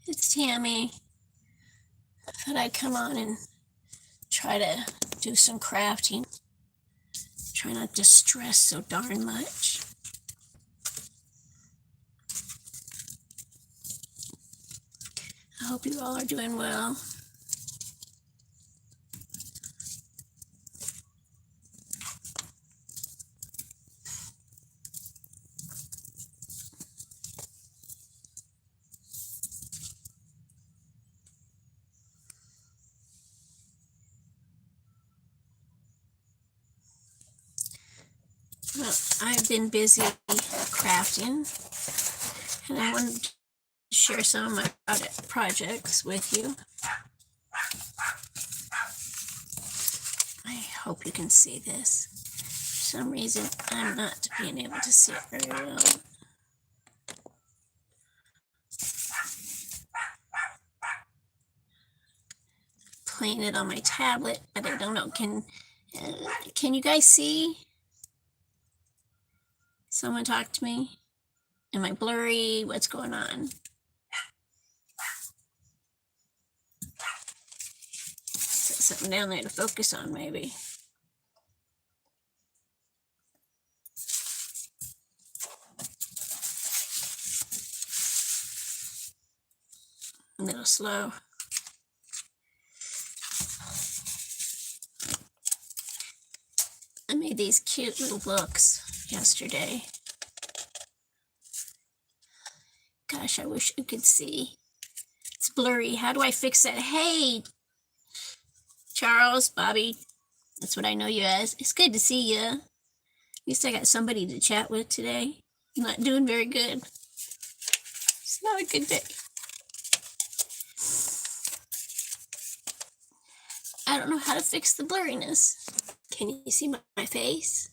It's Tammy. I thought I'd come on and try to do some crafting. Try not to stress so darn much. I hope you all are doing well. Well, I've been busy crafting, and I wanted to share some of my projects with you. I hope you can see this. For some reason, I'm not being able to see it very well. Playing it on my tablet, but I don't know. Can you guys see? Someone talk to me. Am I blurry? What's going on? Set something down there to focus on, maybe. A little slow. I made these cute little books yesterday. Gosh, I wish I could see. It's blurry. How do I fix that? Hey, Charles, Bobby. That's what I know you as. It's good to see you. At least I got somebody to chat with today. I'm not doing very good. It's not a good day. I don't know how to fix the blurriness. Can you see my face?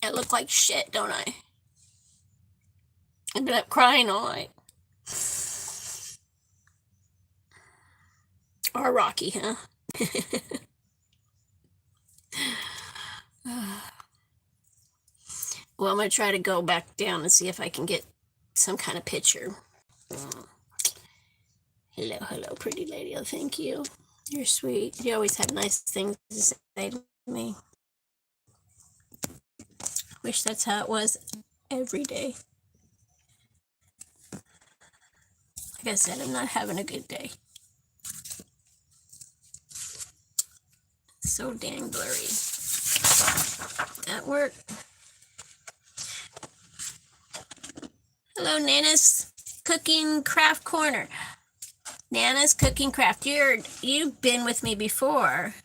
I look like shit, don't I? Ended up crying all night. Or Rocky, huh? Well, I'm going to try to go back down and see if I can get some kind of picture. Hello, pretty lady. Oh, thank you. You're sweet. You always have nice things to say to me. Wish that's how it was every day. Like I said, I'm not having a good day. So dang blurry. That worked. Hello, Nana's Cooking Craft Corner. Nana's Cooking Craft. You've been with me before.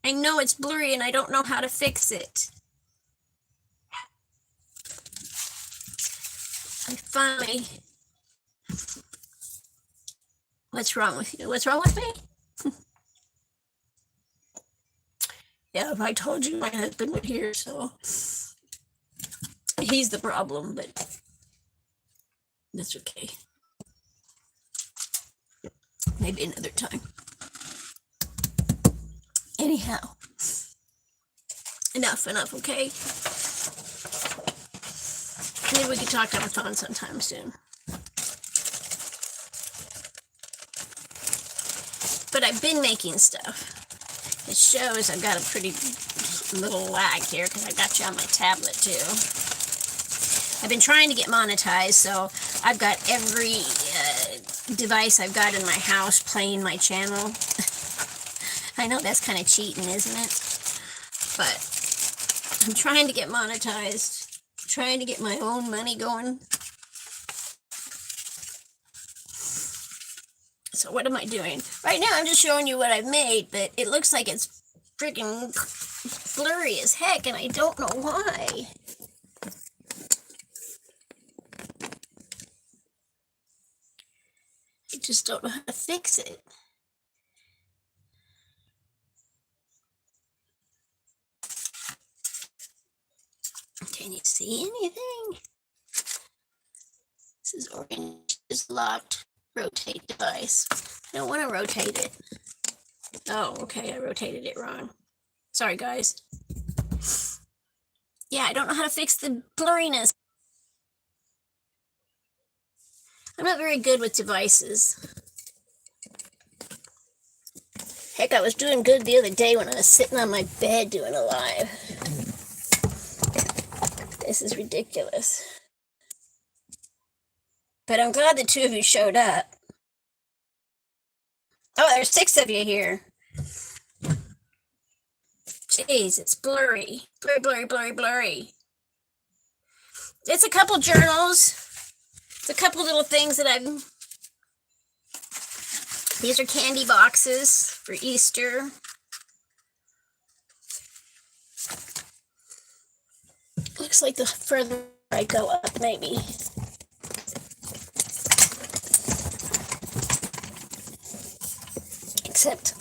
I know it's blurry and I don't know how to fix it. I finally... What's wrong with you? What's wrong with me? Yeah, if I told you, my husband would hear, so he's the problem, but that's okay. Maybe another time. Anyhow, enough, okay? Maybe we could talk on the phone sometime soon. But I've been making stuff. It shows I've got a pretty little lag here because I got you on my tablet too. I've been trying to get monetized, so I've got every device I've got in my house playing my channel. I know that's kind of cheating, isn't it? But I'm trying to get monetized, trying to get my own money going. So what am I doing? Right now I'm just showing you what I've made, but it looks like it's freaking blurry as heck, and I don't know why. I just don't know how to fix it. Can you see anything? This is orange. This is locked. Rotate device. I don't want to rotate it. Oh, okay, I rotated it wrong. Sorry, guys. Yeah, I don't know how to fix the blurriness. I'm not very good with devices. Heck, I was doing good the other day when I was sitting on my bed doing a live. This is ridiculous. But I'm glad the two of you showed up. Oh, there's 6 of you here. Jeez, it's blurry. Blurry, blurry, blurry, blurry. It's a couple journals. It's a couple little things that I've... These are candy boxes for Easter. Looks like the further I go up, maybe. Except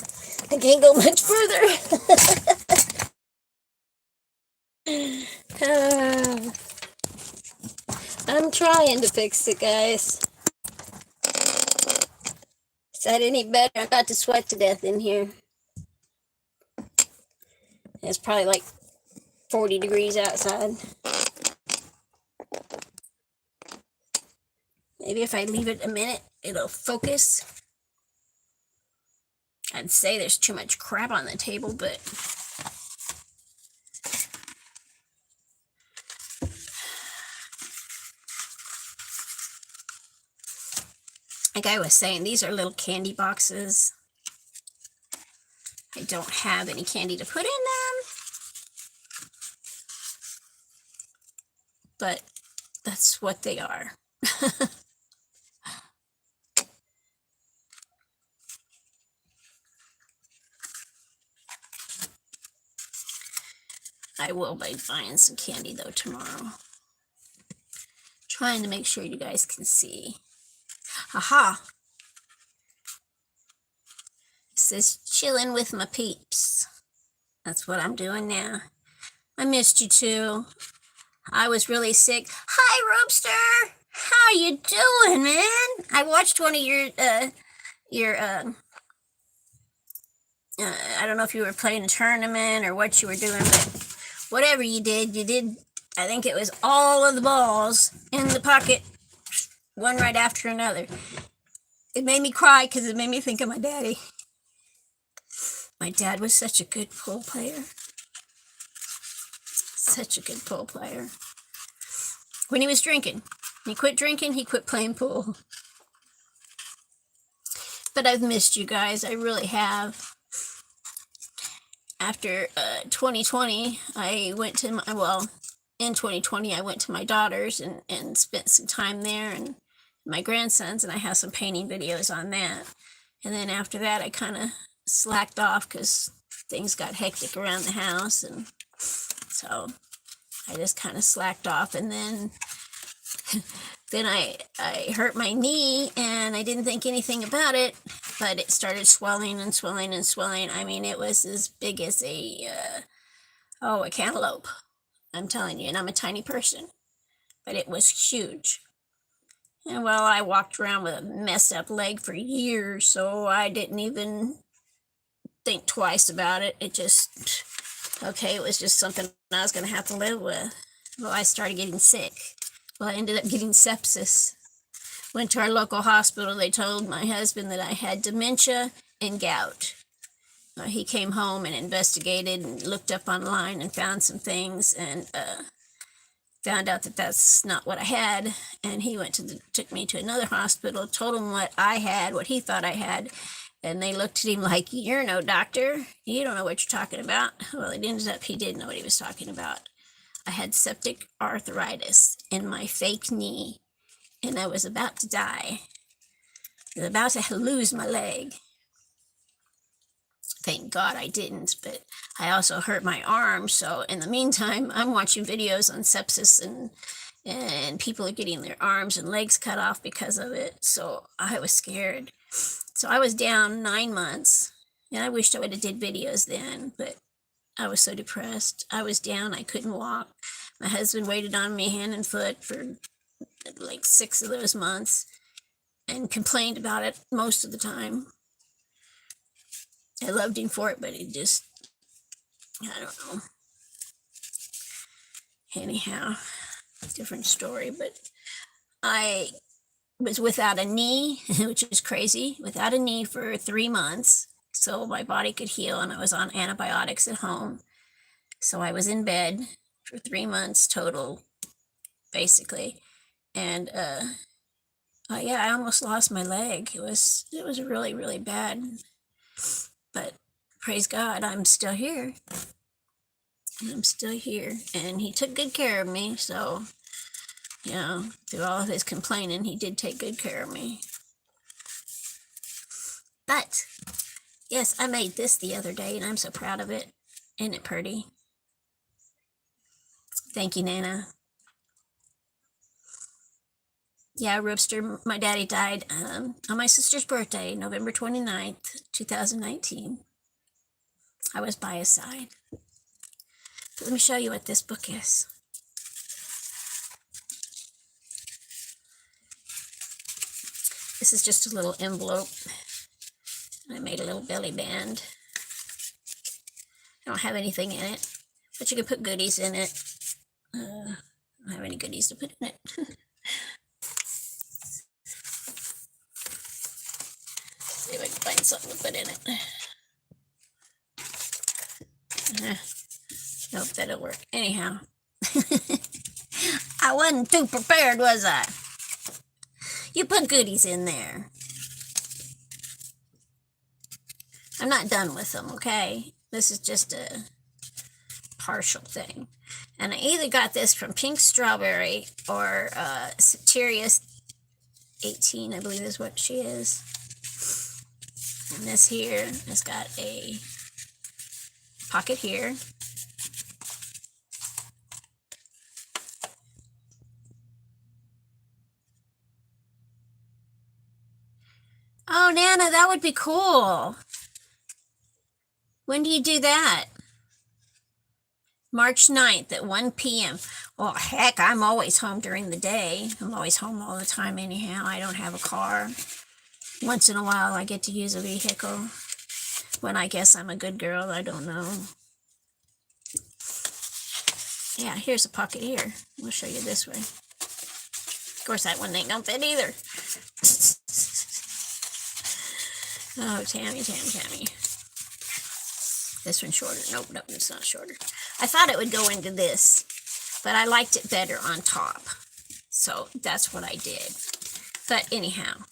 I can't go much further. I'm trying to fix it, guys. Is that any better? I'm about to sweat to death in here. It's probably like 40 degrees outside. Maybe if I leave it a minute, it'll focus. I'd say there's too much crap on the table, but like I was saying, these are little candy boxes. I don't have any candy to put in them, but that's what they are. I will be buying some candy though tomorrow. Trying to make sure you guys can see. Aha! It says chilling with my peeps. That's what I'm doing now. I missed you too. I was really sick. Hi, Roopster! How you doing, man? I watched one of your I don't know if you were playing a tournament or what you were doing, but whatever you did, I think it was all of the balls in the pocket, one right after another. It made me cry because it made me think of my daddy. My dad was such a good pool player. Such a good pool player. When he was drinking. He quit drinking, he quit playing pool. But I've missed you guys, I really have. After 2020, I went to in 2020, I went to my daughter's and spent some time there, and my grandsons, and I have some painting videos on that. And then after that, I kind of slacked off because things got hectic around the house, and so I just kind of slacked off. And then I hurt my knee, and I didn't think anything about it, but it started swelling and swelling and swelling. I mean, it was as big as a cantaloupe. I'm telling you, and I'm a tiny person, but it was huge. And well, I walked around with a messed up leg for years, so I didn't even think twice about it. It just, okay, it was just something I was going to have to live with. Well, I started getting sick. Well, I ended up getting sepsis. Went to our local hospital. They told my husband that I had dementia and gout. He came home and investigated and looked up online and found some things, and found out that that's not what I had. And he took me to another hospital, told him what I had, what he thought I had, and they looked at him like, "You're no doctor. You don't know what you're talking about." Well, it ended up he did know what he was talking about. I had septic arthritis in my fake knee, and I was about to die. I was about to lose my leg. Thank God I didn't, but I also hurt my arm. So in the meantime, I'm watching videos on sepsis, and people are getting their arms and legs cut off because of it. So I was scared. So I was down 9 months, and I wished I would have did videos then, but I was so depressed. I was down. I couldn't walk. My husband waited on me hand and foot for like 6 of those months and complained about it most of the time. I loved him for it, but it just, I don't know. anyhow, different story, but I was without a knee, which is crazy, without a knee for 3 months so my body could heal, and I was on antibiotics at home. So I was in bed for 3 months total, basically. And yeah, I almost lost my leg. It was really, really bad. But praise God, I'm still here. I'm still here. And he took good care of me. So, you know, through all of his complaining, he did take good care of me. But, yes, I made this the other day, and I'm so proud of it. Isn't it pretty? Thank you, Nana. Yeah, Roopster, my daddy died on my sister's birthday, November 29th, 2019. I was by his side. But let me show you what this book is. This is just a little envelope. I made a little belly band. I don't have anything in it, but you can put goodies in it. I don't have any goodies to put in it. See if I can find something to put in it. Hope that'll work. Anyhow, I wasn't too prepared, was I? You put goodies in there. I'm not done with them, okay? This is just a partial thing. And I either got this from Pink Strawberry or Satyrius 18, I believe is what she is. And this here has got a pocket here. Oh, Nana, that would be cool. When do you do that? March 9th at 1 p.m. Well, heck, I'm always home during the day. I'm always home all the time anyhow. I don't have a car. Once in a while, I get to use a vehicle. When I guess I'm a good girl, I don't know. Yeah, here's a pocket here. We'll show you this way. Of course, that one ain't gonna fit either. Oh, Tammy. This one's shorter. Nope, it's not shorter. I thought it would go into this, but I liked it better on top. So that's what I did. But anyhow,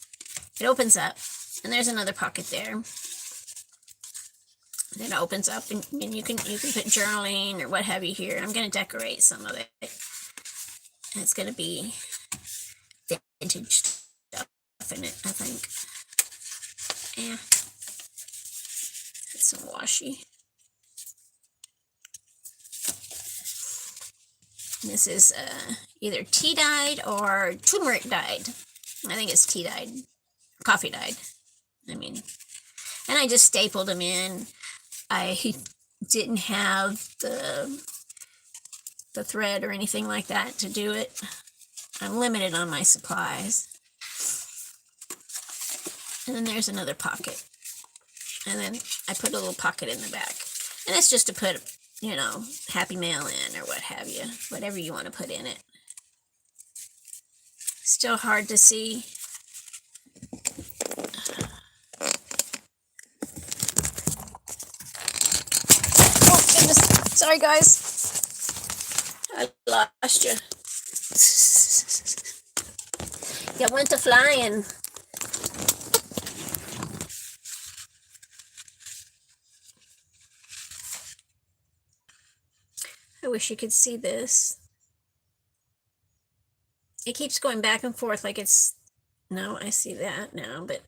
it opens up, and there's another pocket there. Then it opens up, and you can put journaling or what have you here. I'm going to decorate some of it. And it's going to be vintage stuff in it, I think. Yeah. It's some washi. This is either tea dyed or turmeric dyed. I think it's tea dyed, coffee dyed. I mean, and I just stapled them in. I didn't have the thread or anything like that to do it. I'm limited on my supplies. And then there's another pocket. And then I put a little pocket in the back. And it's just to put, you know, happy mail in or what have you. Whatever you want to put in it. Still hard to see. Oh, goodness. Sorry, guys. I lost you. You went to flying. I wish you could see this. It keeps going back and forth like it's... No, I see that now, but...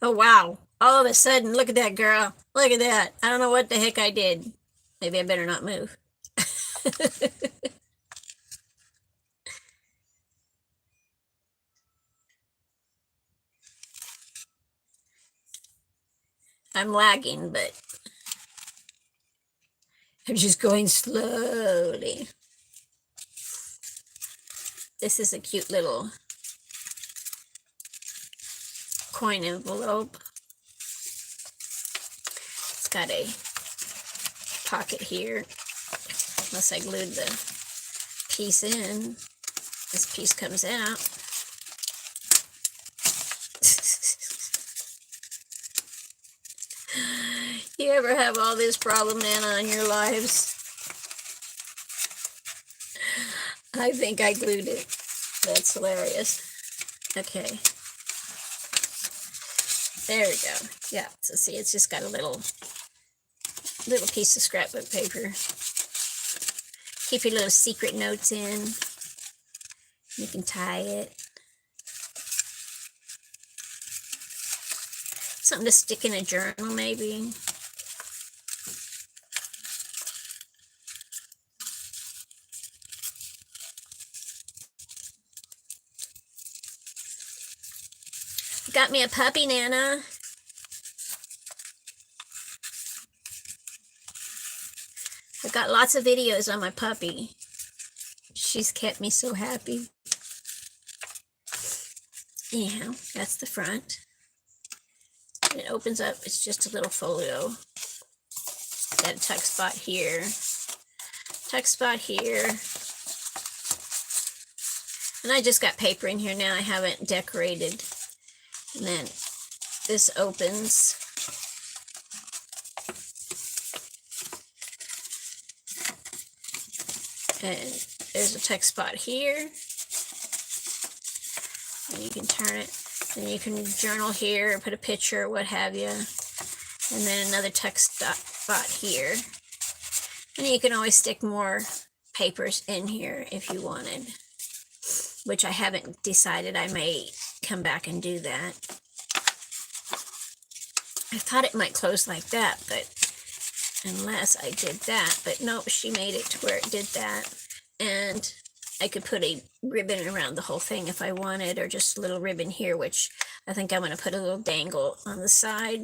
Oh, wow. All of a sudden, look at that, girl. Look at that. I don't know what the heck I did. Maybe I better not move. I'm lagging, but I'm just going slowly. This is a cute little coin envelope. It's got a pocket here, unless I glued the piece in. This piece comes out. You ever have all this problem, Nana, in your lives? I think I glued it. That's hilarious. Okay. There we go. Yeah, so see, it's just got a little piece of scrapbook paper. Keep your little secret notes in. You can tie it. Something to stick in a journal, maybe. Got me a puppy, Nana. I've got lots of videos on my puppy. She's kept me so happy. Anyhow, that's the front. It opens up, it's just a little folio. Got a tuck spot here. Tuck spot here. And I just got paper in here now. I haven't decorated. And then this opens. And there's a tuck spot here. And you can turn it. And you can journal here, put a picture, what have you. And then another tuck spot here. And you can always stick more papers in here if you wanted. Which I haven't decided. I may come back and do that. I thought it might close like that, but unless I did that. But nope, she made it to where it did that. And I could put a ribbon around the whole thing if I wanted, or just a little ribbon here, which I think I'm going to put a little dangle on the side.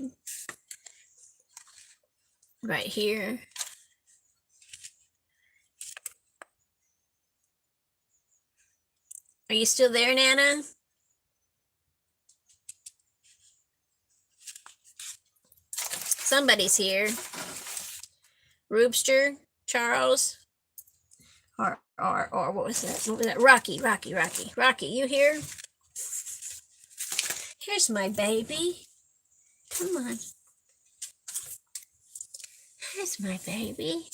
Right here. Are you still there, Nana? Somebody's here. Roobster, Charles, or what was that? What was that? Rocky, you here? Here's my baby. Come on. Here's my baby.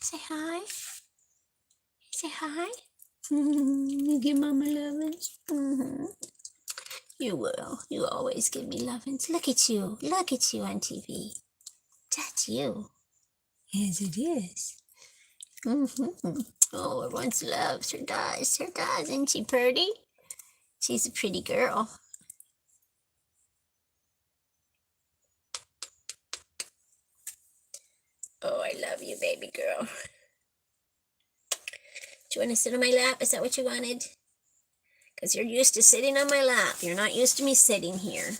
Say hi. Say hi. You give Mama lovins. You will. You always give me lovins. Look at you. Look at you on TV. That's you. Yes, it is. Oh, her once loves her does. Her does. Isn't she pretty? She's a pretty girl. Oh, I love you, baby girl. Do you want to sit on my lap? Is that what you wanted? Because you're used to sitting on my lap. You're not used to me sitting here.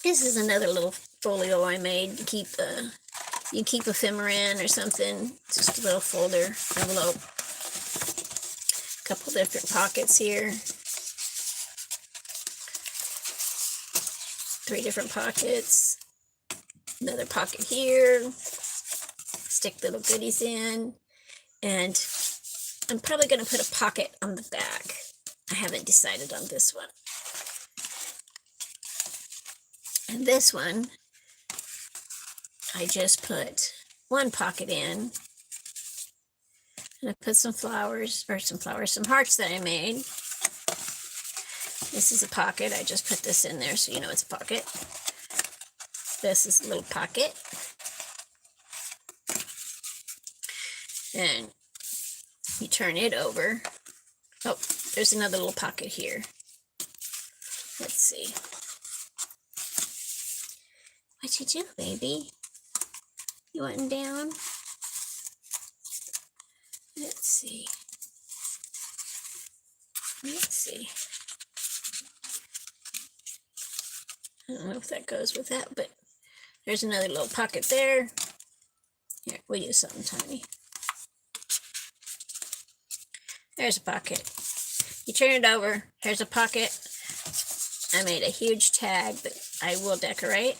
This is another little folio I made to keep you keep ephemera in or something. It's just a little folder envelope. A couple different pockets here. 3 different pockets. Another pocket here. Stick little goodies in. And I'm probably going to put a pocket on the back. I haven't decided on this one. And this one, I just put 1 pocket in. And I put some flowers, some hearts that I made. This is a pocket. I just put this in there so you know it's a pocket. This is a little pocket. And you turn it over. Oh, there's another little pocket here. Let's see. What you do, baby? You wanting down? Let's see. Let's see. I don't know if that goes with that, but there's another little pocket there. Here, we'll use something tiny. There's a pocket. You turn it over. Here's a pocket. I made a huge tag that I will decorate.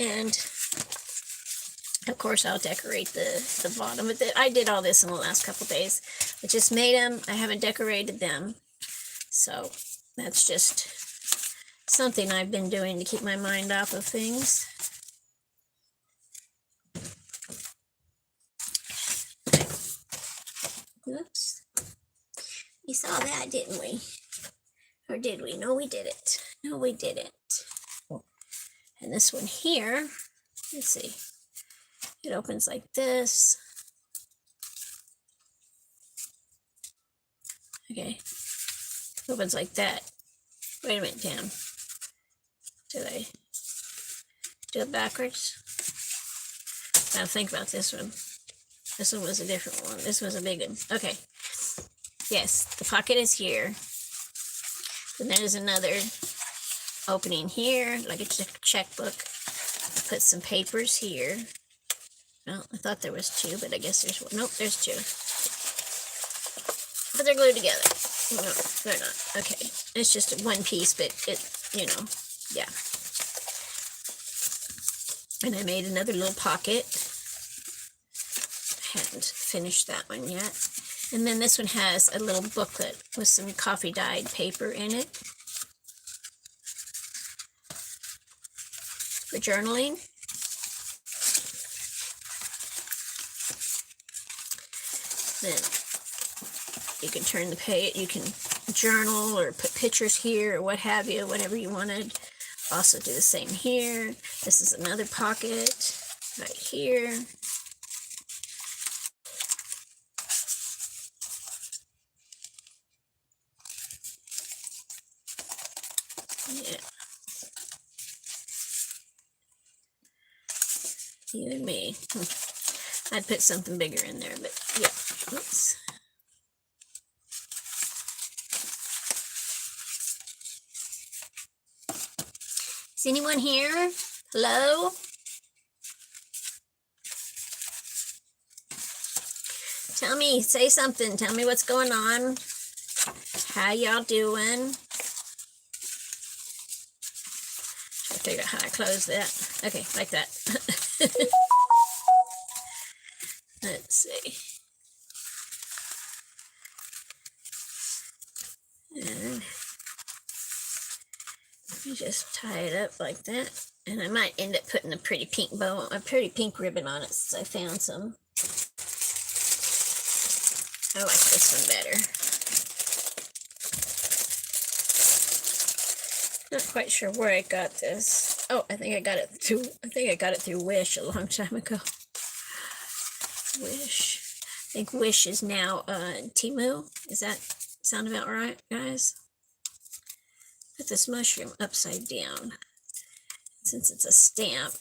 And of course, I'll decorate the bottom of it. I did all this in the last couple days. I just made them. I haven't decorated them. So that's just something I've been doing to keep my mind off of things. Oops. We saw that, didn't we? Or did we? No, we didn't. No, we didn't. And this one here, let's see. It opens like this. Okay. Opens like that. Wait a minute, Tam. Did I do it backwards? Now think about this one. This one was a different one. This was a big one. Okay. Yes, the pocket is here. Then there's another opening here, like a checkbook. Put some papers here. Well, I thought there was two, but I guess there's one. Nope, there's two. But they're glued together. No, they're not. Okay. It's just one piece, but it, you know, yeah. And I made another little pocket. I hadn't finished that one yet. And then this one has a little booklet with some coffee dyed paper in it for journaling. Then you can turn the page, you can journal or put pictures here or what have you, whatever you wanted. Also do the same here. This is another pocket right here. Yeah. You and me. I'd put something bigger in there, but yeah. Oops. Is anyone here? Hello? Tell me, say something. Tell me what's going on. How y'all doing? Try to figure out how I close that. Okay, like that. Let's see. And you just tie it up like that. And I might end up putting a pretty pink bow, a pretty pink ribbon on it since I found some. I like this one better. Not quite sure where I got this. Oh, I think I got it through Wish a long time ago. Wish. I think Wish is now Temu. Does that sound about right, guys? Put this mushroom upside down. Since it's a stamp,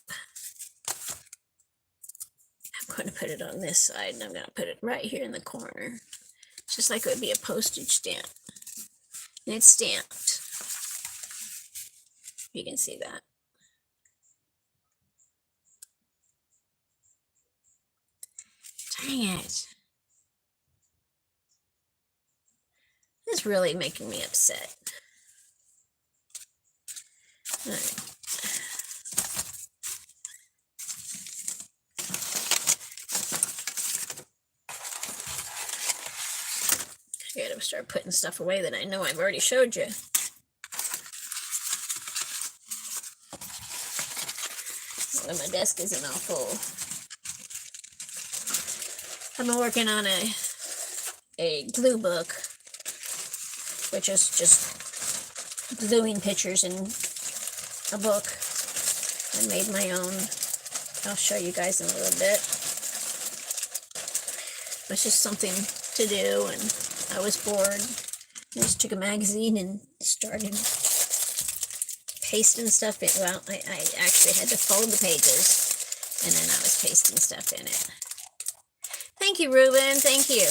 I'm going to put it on this side, and I'm going to put it right here in the corner. Just like it would be a postage stamp. And it's stamped. You can see that. Dang it. It's really making me upset. All right. I gotta start putting stuff away that I know I've already showed you. Well, my desk isn't all full. I've been working on a glue book, which is just gluing pictures in a book. I made my own. I'll show you guys in a little bit. It's just something to do, and I was bored. I just took a magazine and started pasting stuff in. Well, I actually had to fold the pages, and then I was pasting stuff in it. Thank you, Ruben. Thank you.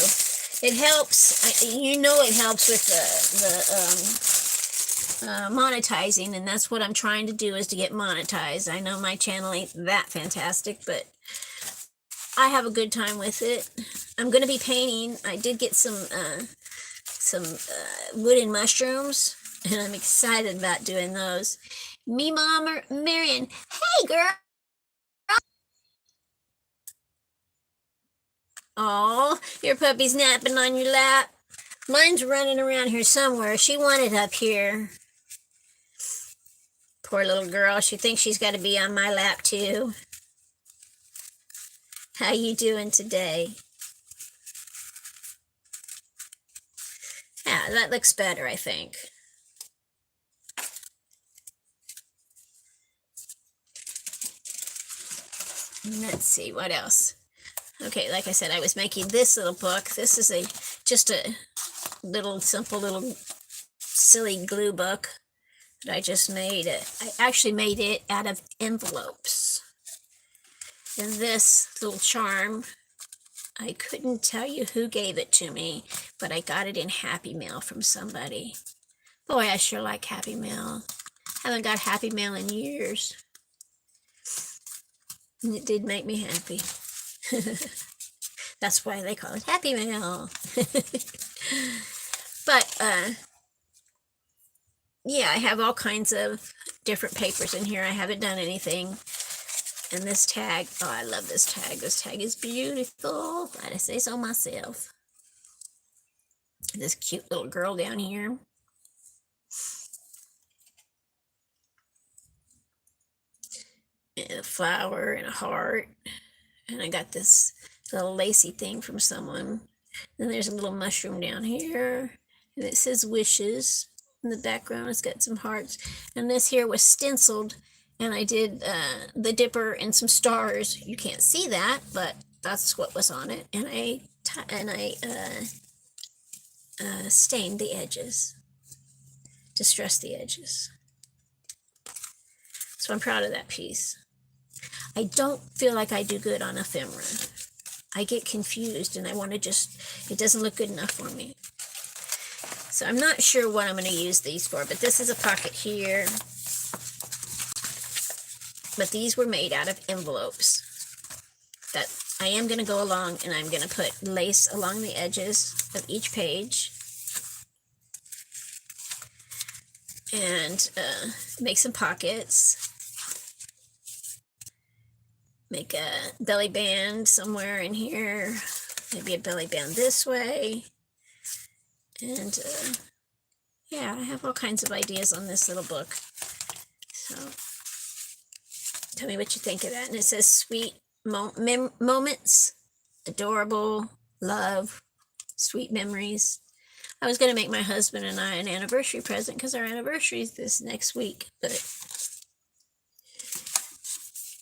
It helps. You know it helps with the monetizing, and that's what I'm trying to do, is to get monetized. I know my channel ain't that fantastic, but I have a good time with it. I'm going to be painting. I did get some wooden mushrooms, and I'm excited about doing those. Me, Mom, or Marion. Hey, girl. Oh, your puppy's napping on your lap. Mine's running around here somewhere. She wanted up here. Poor little girl. She thinks she's got to be on my lap too. How you doing today? Yeah, that looks better, I think. Let's see, what else? Okay, like I said, I was making this little book. This is just a little simple little silly glue book that I just made. I actually made it out of envelopes. And this little charm, I couldn't tell you who gave it to me, but I got it in Happy Mail from somebody. Boy, I sure like Happy Mail. Haven't got Happy Mail in years. And it did make me happy. That's why they call it Happy Mail. But, yeah, I have all kinds of different papers in here. I haven't done anything. And this tag, oh, I love this tag. This tag is beautiful. I say so myself. This cute little girl down here. And a flower and a heart. And I got this little lacy thing from someone. Then there's a little mushroom down here. And it says wishes. In the background, it's got some hearts. And this here was stenciled. And I did the dipper and some stars. You can't see that, but that's what was on it. And I stained the edges. Distressed the edges. So I'm proud of that piece. I don't feel like I do good on ephemera. I get confused and I want to it doesn't look good enough for me. So I'm not sure what I'm going to use these for, but this is a pocket here. But these were made out of envelopes that I am going to go along and I'm going to put lace along the edges of each page. And make some pockets. Make a belly band somewhere in here. Maybe a belly band this way. And yeah, I have all kinds of ideas on this little book. So tell me what you think of that. And it says sweet moments, adorable, love, sweet memories. I was going to make my husband and I an anniversary present because our anniversary is this next week. But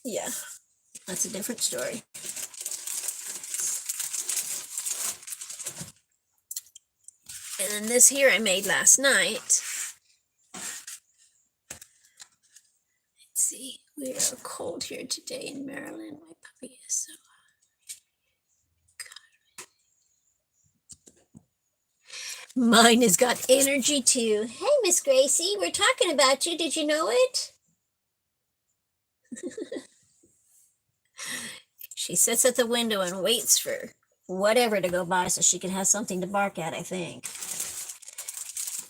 yeah, that's a different story. And then this here I made last night. Let's see, we are cold here today in Maryland. My puppy is so Mine has got energy too. Hey, Miss Gracie, we're talking about you. Did you know it? She sits at the window and waits for whatever to go by so she can have something to bark at, I think.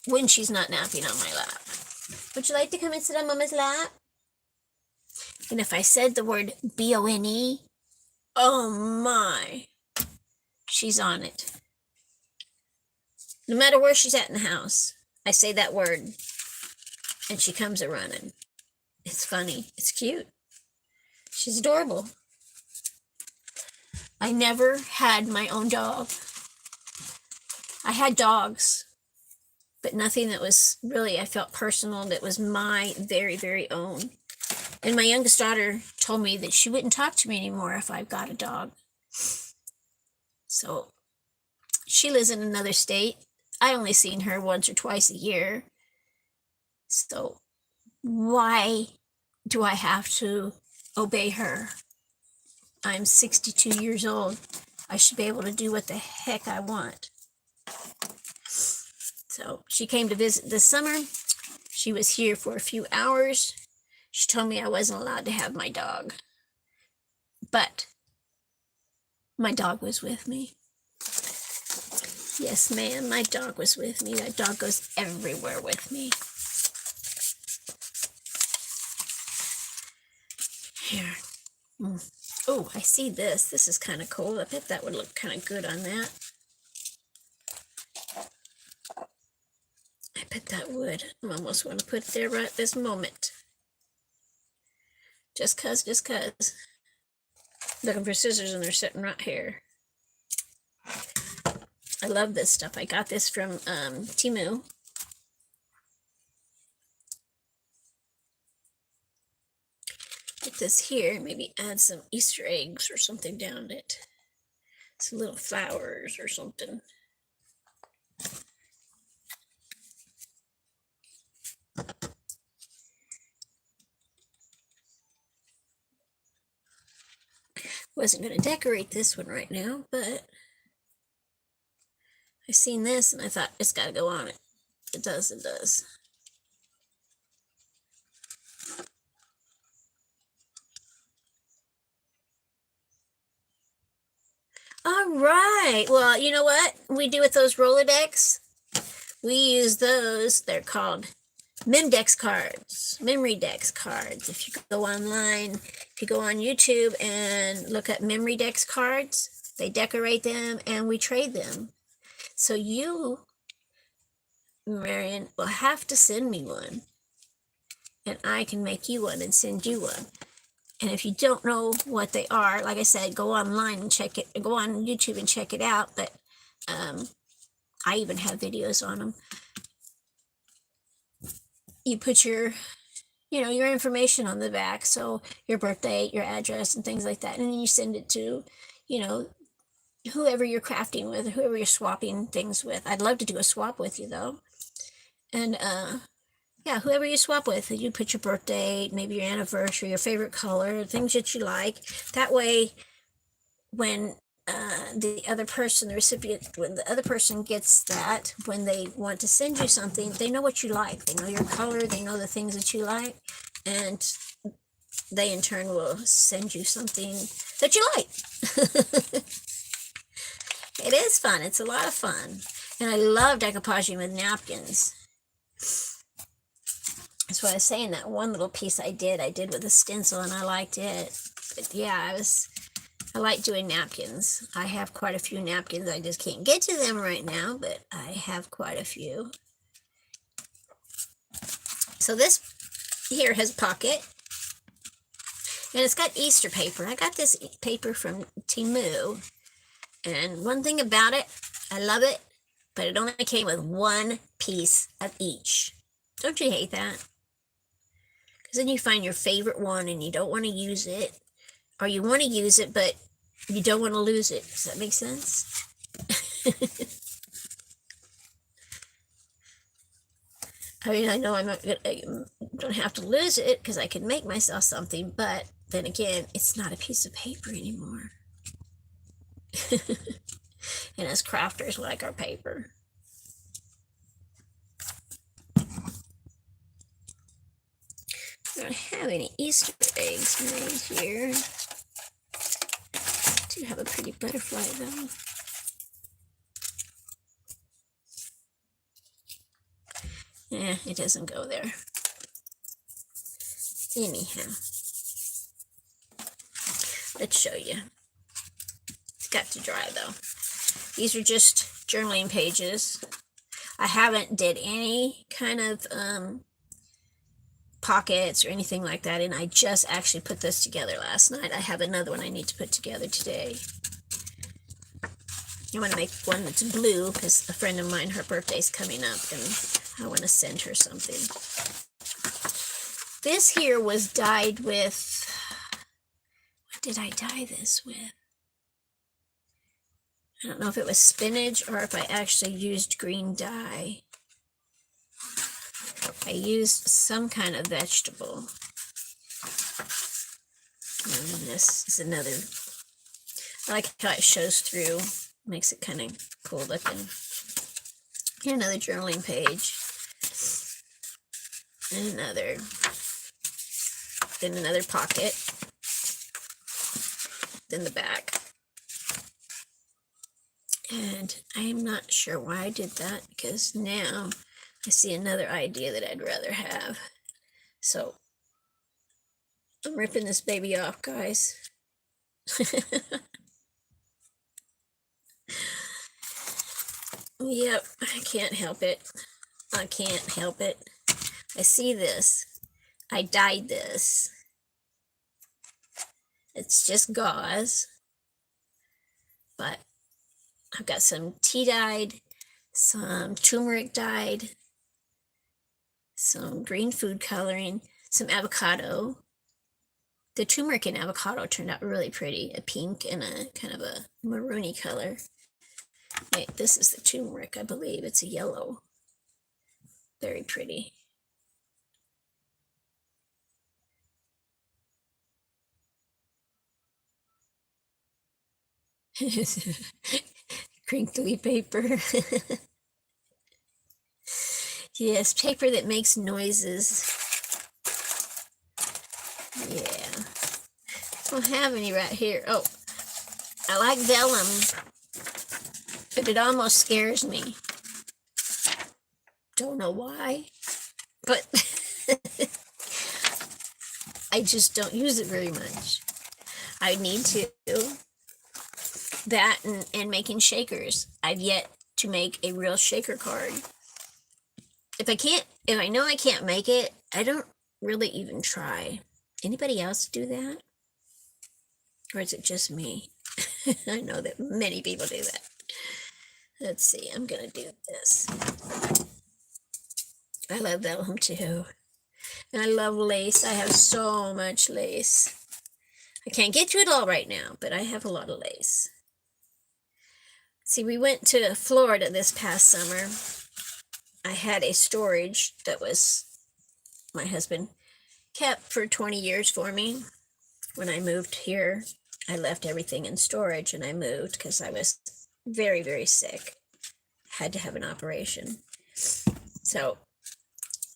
When she's not napping on my lap. Would you like to come and sit on Mama's lap? And if I said the word B-O-N-E, oh my, she's on it. No matter where she's at in the house, I say that word and she comes a-running. It's funny. It's cute. She's adorable. I never had my own dog. I had dogs, but nothing that was really, I felt personal, that was my very, very own. And my youngest daughter told me that she wouldn't talk to me anymore if I got a dog. So she lives in another state. I only seen her once or twice a year. So why do I have to obey her? I'm 62 years old. I should be able to do what the heck I want. So she came to visit this summer. She was here for a few hours. She told me I wasn't allowed to have my dog. But my dog was with me. Yes, ma'am, my dog was with me. That dog goes everywhere with me. Here. Oh, I see this. This is kind of cool. I bet that would look kind of good on that. I bet that would. I almost want to put it there right this moment. Just cause. Looking for scissors and they're sitting right here. I love this stuff. I got this from Temu. Get this here, maybe add some Easter eggs or something down it. Some little flowers or something. Wasn't going to decorate this one right now, but I seen this and I thought it's got to go on it. It does, it does. All right. Well, you know what we do with those Rolodex? We use those. They're called Memdex cards, memory dex cards. If you go online, if you go on YouTube and look at memory dex cards, they decorate them and we trade them. So you, Marion, will have to send me one and I can make you one and send you one. And if you don't know what they are, like I said, go online and check it, go on YouTube and check it out. But I even have videos on them. You put your, your information on the back. So your birthday, your address and things like that. And then you send it to, whoever you're crafting with, whoever you're swapping things with. I'd love to do a swap with you though. And yeah, whoever you swap with, you put your birthday, maybe your anniversary, your favorite color, things that you like. That way, when the other person, the recipient, when the other person gets that, when they want to send you something, they know what you like. They know your color, they know the things that you like, and they in turn will send you something that you like. It is fun. It's a lot of fun. And I love decoupaging with napkins. That's what I was saying, that one little piece I did with a stencil and I liked it. But yeah, I like doing napkins. I have quite a few napkins. I just can't get to them right now, but I have quite a few. So this here has a pocket. And it's got Easter paper. I got this paper from Temu. And one thing about it, I love it, but it only came with one piece of each. Don't you hate that? Because then you find your favorite one and you don't want to use it, or you want to use it, but you don't want to lose it. Does that make sense? I mean, I know I don't have to lose it because I can make myself something, but then again, it's not a piece of paper anymore. And as crafters, we like our paper. I don't have any Easter eggs made here. I do have a pretty butterfly though. Yeah, it doesn't go there. Anyhow, let's show you. It's got to dry though. These are just journaling pages. I haven't did any kind of pockets or anything like that, and I just actually put this together last night. I have another one I need to put together today. I want to make one that's blue because a friend of mine, her birthday's coming up, and I want to send her something. This here was dyed with, what did I dye this with? I don't know if it was spinach or if I actually used green dye. I used some kind of vegetable. And this is another, I like how it shows through, makes it kind of cool looking. Here, another journaling page. And another, then another pocket. Then the back. And I am not sure why I did that, because now I see another idea that I'd rather have. So I'm ripping this baby off, guys. Yep, I can't help it. I can't help it. I see this. I dyed this. It's just gauze. But I've got some tea dyed, some turmeric dyed, some green food coloring, some avocado. The turmeric and avocado turned out really pretty, a pink and a kind of a maroony color. Wait, this is the turmeric, I believe. It's a yellow. Very pretty. Crinkly paper. Yes, paper that makes noises. Yeah. I don't have any right here. Oh, I like vellum, but it almost scares me. Don't know why, but I just don't use it very much. I need to. That and making shakers. I've yet to make a real shaker card. If I know I can't make it, I don't really even try. Anybody else do that? Or is it just me? I know that many people do that. Let's see, I'm gonna do this. I love vellum too. And I love lace. I have so much lace. I can't get to it all right now, but I have a lot of lace. See, we went to Florida this past summer. I had a storage that was my husband kept for 20 years for me. When I moved here, I left everything in storage and I moved because I was very, very sick. Had to have an operation. So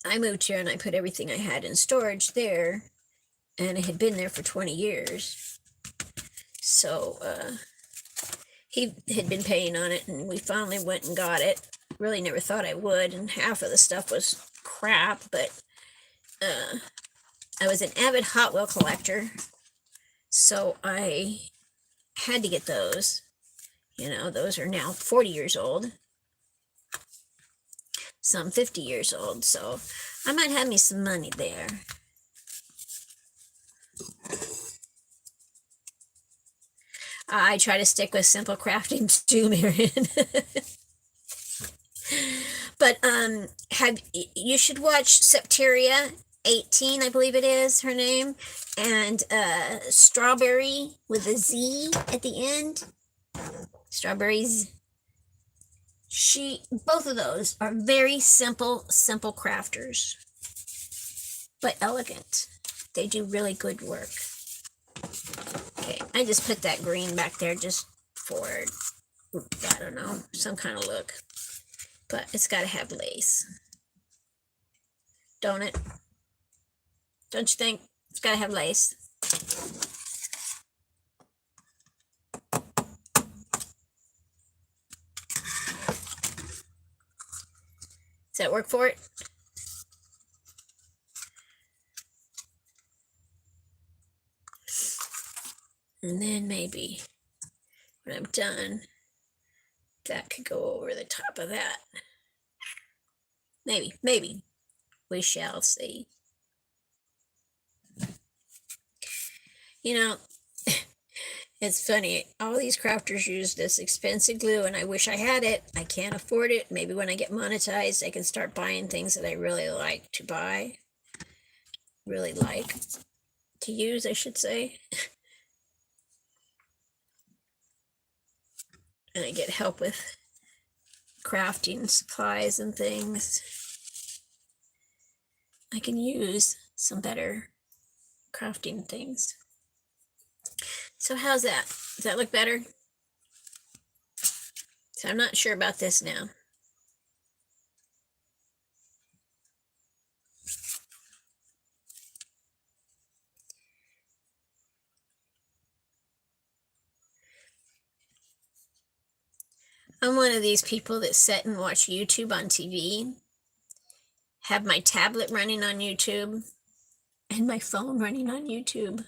I moved here and I put everything I had in storage there, and it had been there for 20 years. So he had been paying on it, and we finally went and got it. Really never thought I would, and half of the stuff was crap, but I was an avid Hot Wheel collector, so I had to get those. You know, those are now 40 years old. Some 50 years old, so I might have me some money there. I try to stick with simple crafting too, Marion. But you should watch Septeria 18, I believe it is her name, and Strawberry with a Z at the end. Strawberries. Both of those are very simple crafters, but elegant. They do really good work. Okay, I just put that green back there just for, I don't know, some kind of look. But it's got to have lace. Don't it? Don't you think? It's got to have lace. Does that work for it? And then maybe when I'm done, that could go over the top of that. Maybe. We shall see. You know, it's funny. All these crafters use this expensive glue, and I wish I had it. I can't afford it. Maybe when I get monetized, I can start buying things that I really like to buy. Really like to use, I should say. And I get help with crafting supplies and things. I can use some better crafting things. So how's that? Does that look better? So I'm not sure about this now. I'm one of these people that sit and watch YouTube on TV, have my tablet running on YouTube, and my phone running on YouTube.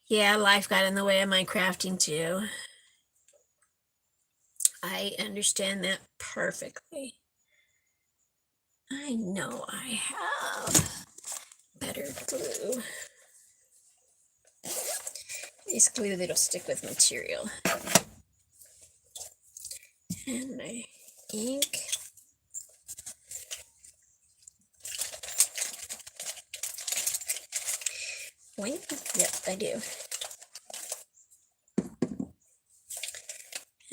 Yeah, life got in the way of my crafting too. I understand that perfectly. I know I have better glue. Nice glue that'll stick with material. And my ink. Wait, yep, I do.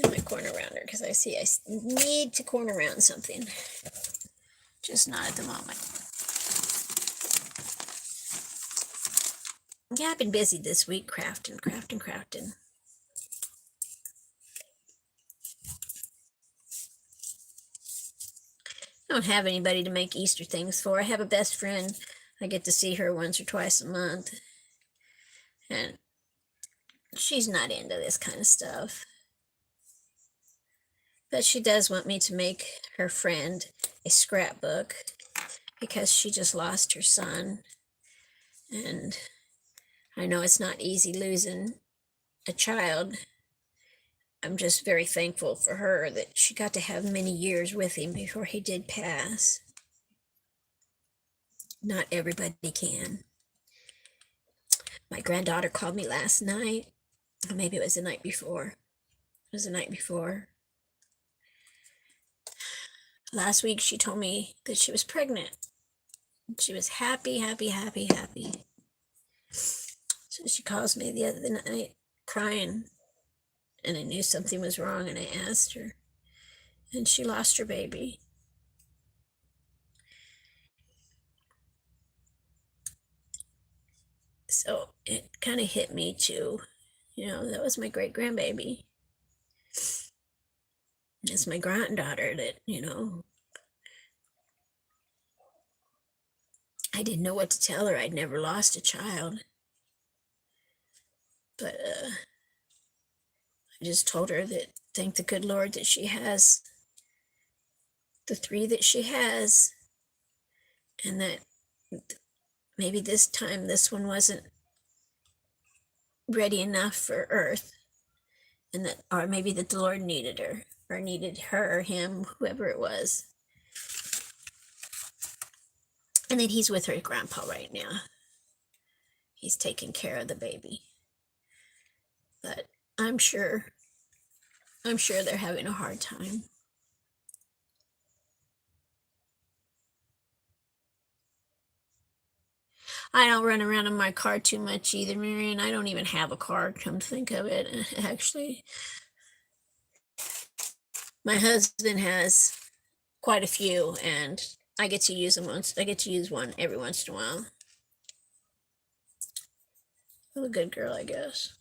And my corner rounder, because I see I need to corner round something. Just not at the moment. Yeah, I've been busy this week crafting. I don't have anybody to make Easter things for. I have a best friend. I get to see her once or twice a month. And she's not into this kind of stuff. But she does want me to make her friend a scrapbook because she just lost her son. And I know it's not easy losing a child. I'm just very thankful for her that she got to have many years with him before he did pass. Not everybody can. My granddaughter called me last night. Or maybe it was the night before. It was the night before. Last week she told me that she was pregnant. She was happy. So she calls me the other night crying, and I knew something was wrong, and I asked her, and she lost her baby. So it kind of hit me too. You know, that was my great grandbaby. It's my granddaughter that, you know, I didn't know what to tell her. I'd never lost a child. But I just told her that thank the good Lord that she has the 3 that she has, and that maybe this time this one wasn't ready enough for earth, and that, or maybe that the Lord needed her, or needed her, him, whoever it was, and that he's with her grandpa right now. He's taking care of the baby. But I'm sure they're having a hard time. I don't run around in my car too much either, Marion. I don't even have a car, come to think of it. Actually, my husband has quite a few, and I get to use them once. I get to use one every once in a while. I'm a good girl, I guess.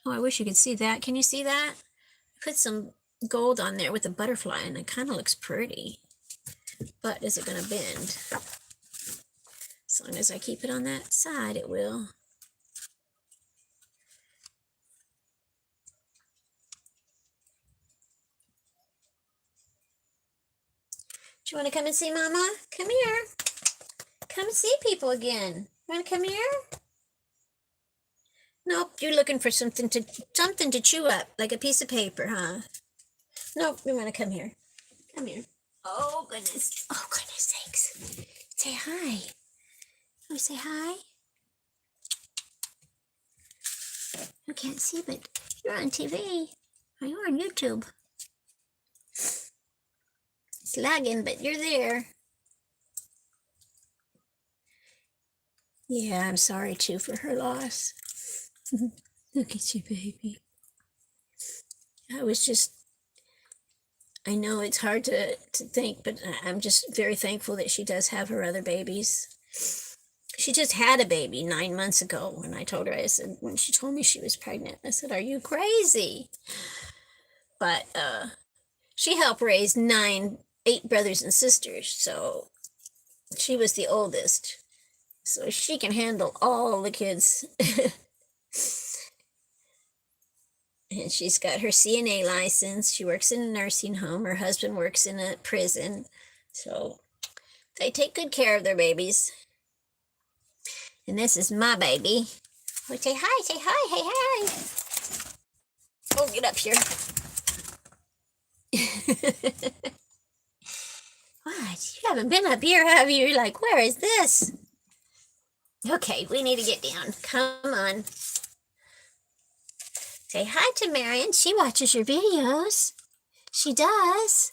Oh, I wish you could see that. Can you see that? I put some gold on there with a butterfly, and it kind of looks pretty. But is it going to bend? As long as I keep it on that side, it will. Do you want to come and see Mama? Come here. Come see people again. You want to come here? Nope, you're looking for something to chew up, like a piece of paper, huh? Nope, you want to come here. Come here. Oh goodness sakes. Say hi. Oh, say hi. You can't see, but you're on TV. Or you're on YouTube. It's lagging, but you're there. Yeah, I'm sorry too for her loss. Look at you, baby. I know it's hard to think, but I'm just very thankful that she does have her other babies. She just had a baby 9 months ago. When I told her, I said, when she told me she was pregnant, I said, are you crazy? But she helped raise 8 brothers and sisters, so she was the oldest. So she can handle all the kids. And she's got her CNA license. She works in a nursing home. Her husband works in a prison. So they take good care of their babies. And this is my baby. Oh, say hi, say hi, hey, hi. Oh, get up here. What? You haven't been up here, have you? You're like, where is this? Okay, we need to get down. Come on. Say hi to Marion. She watches your videos. She does.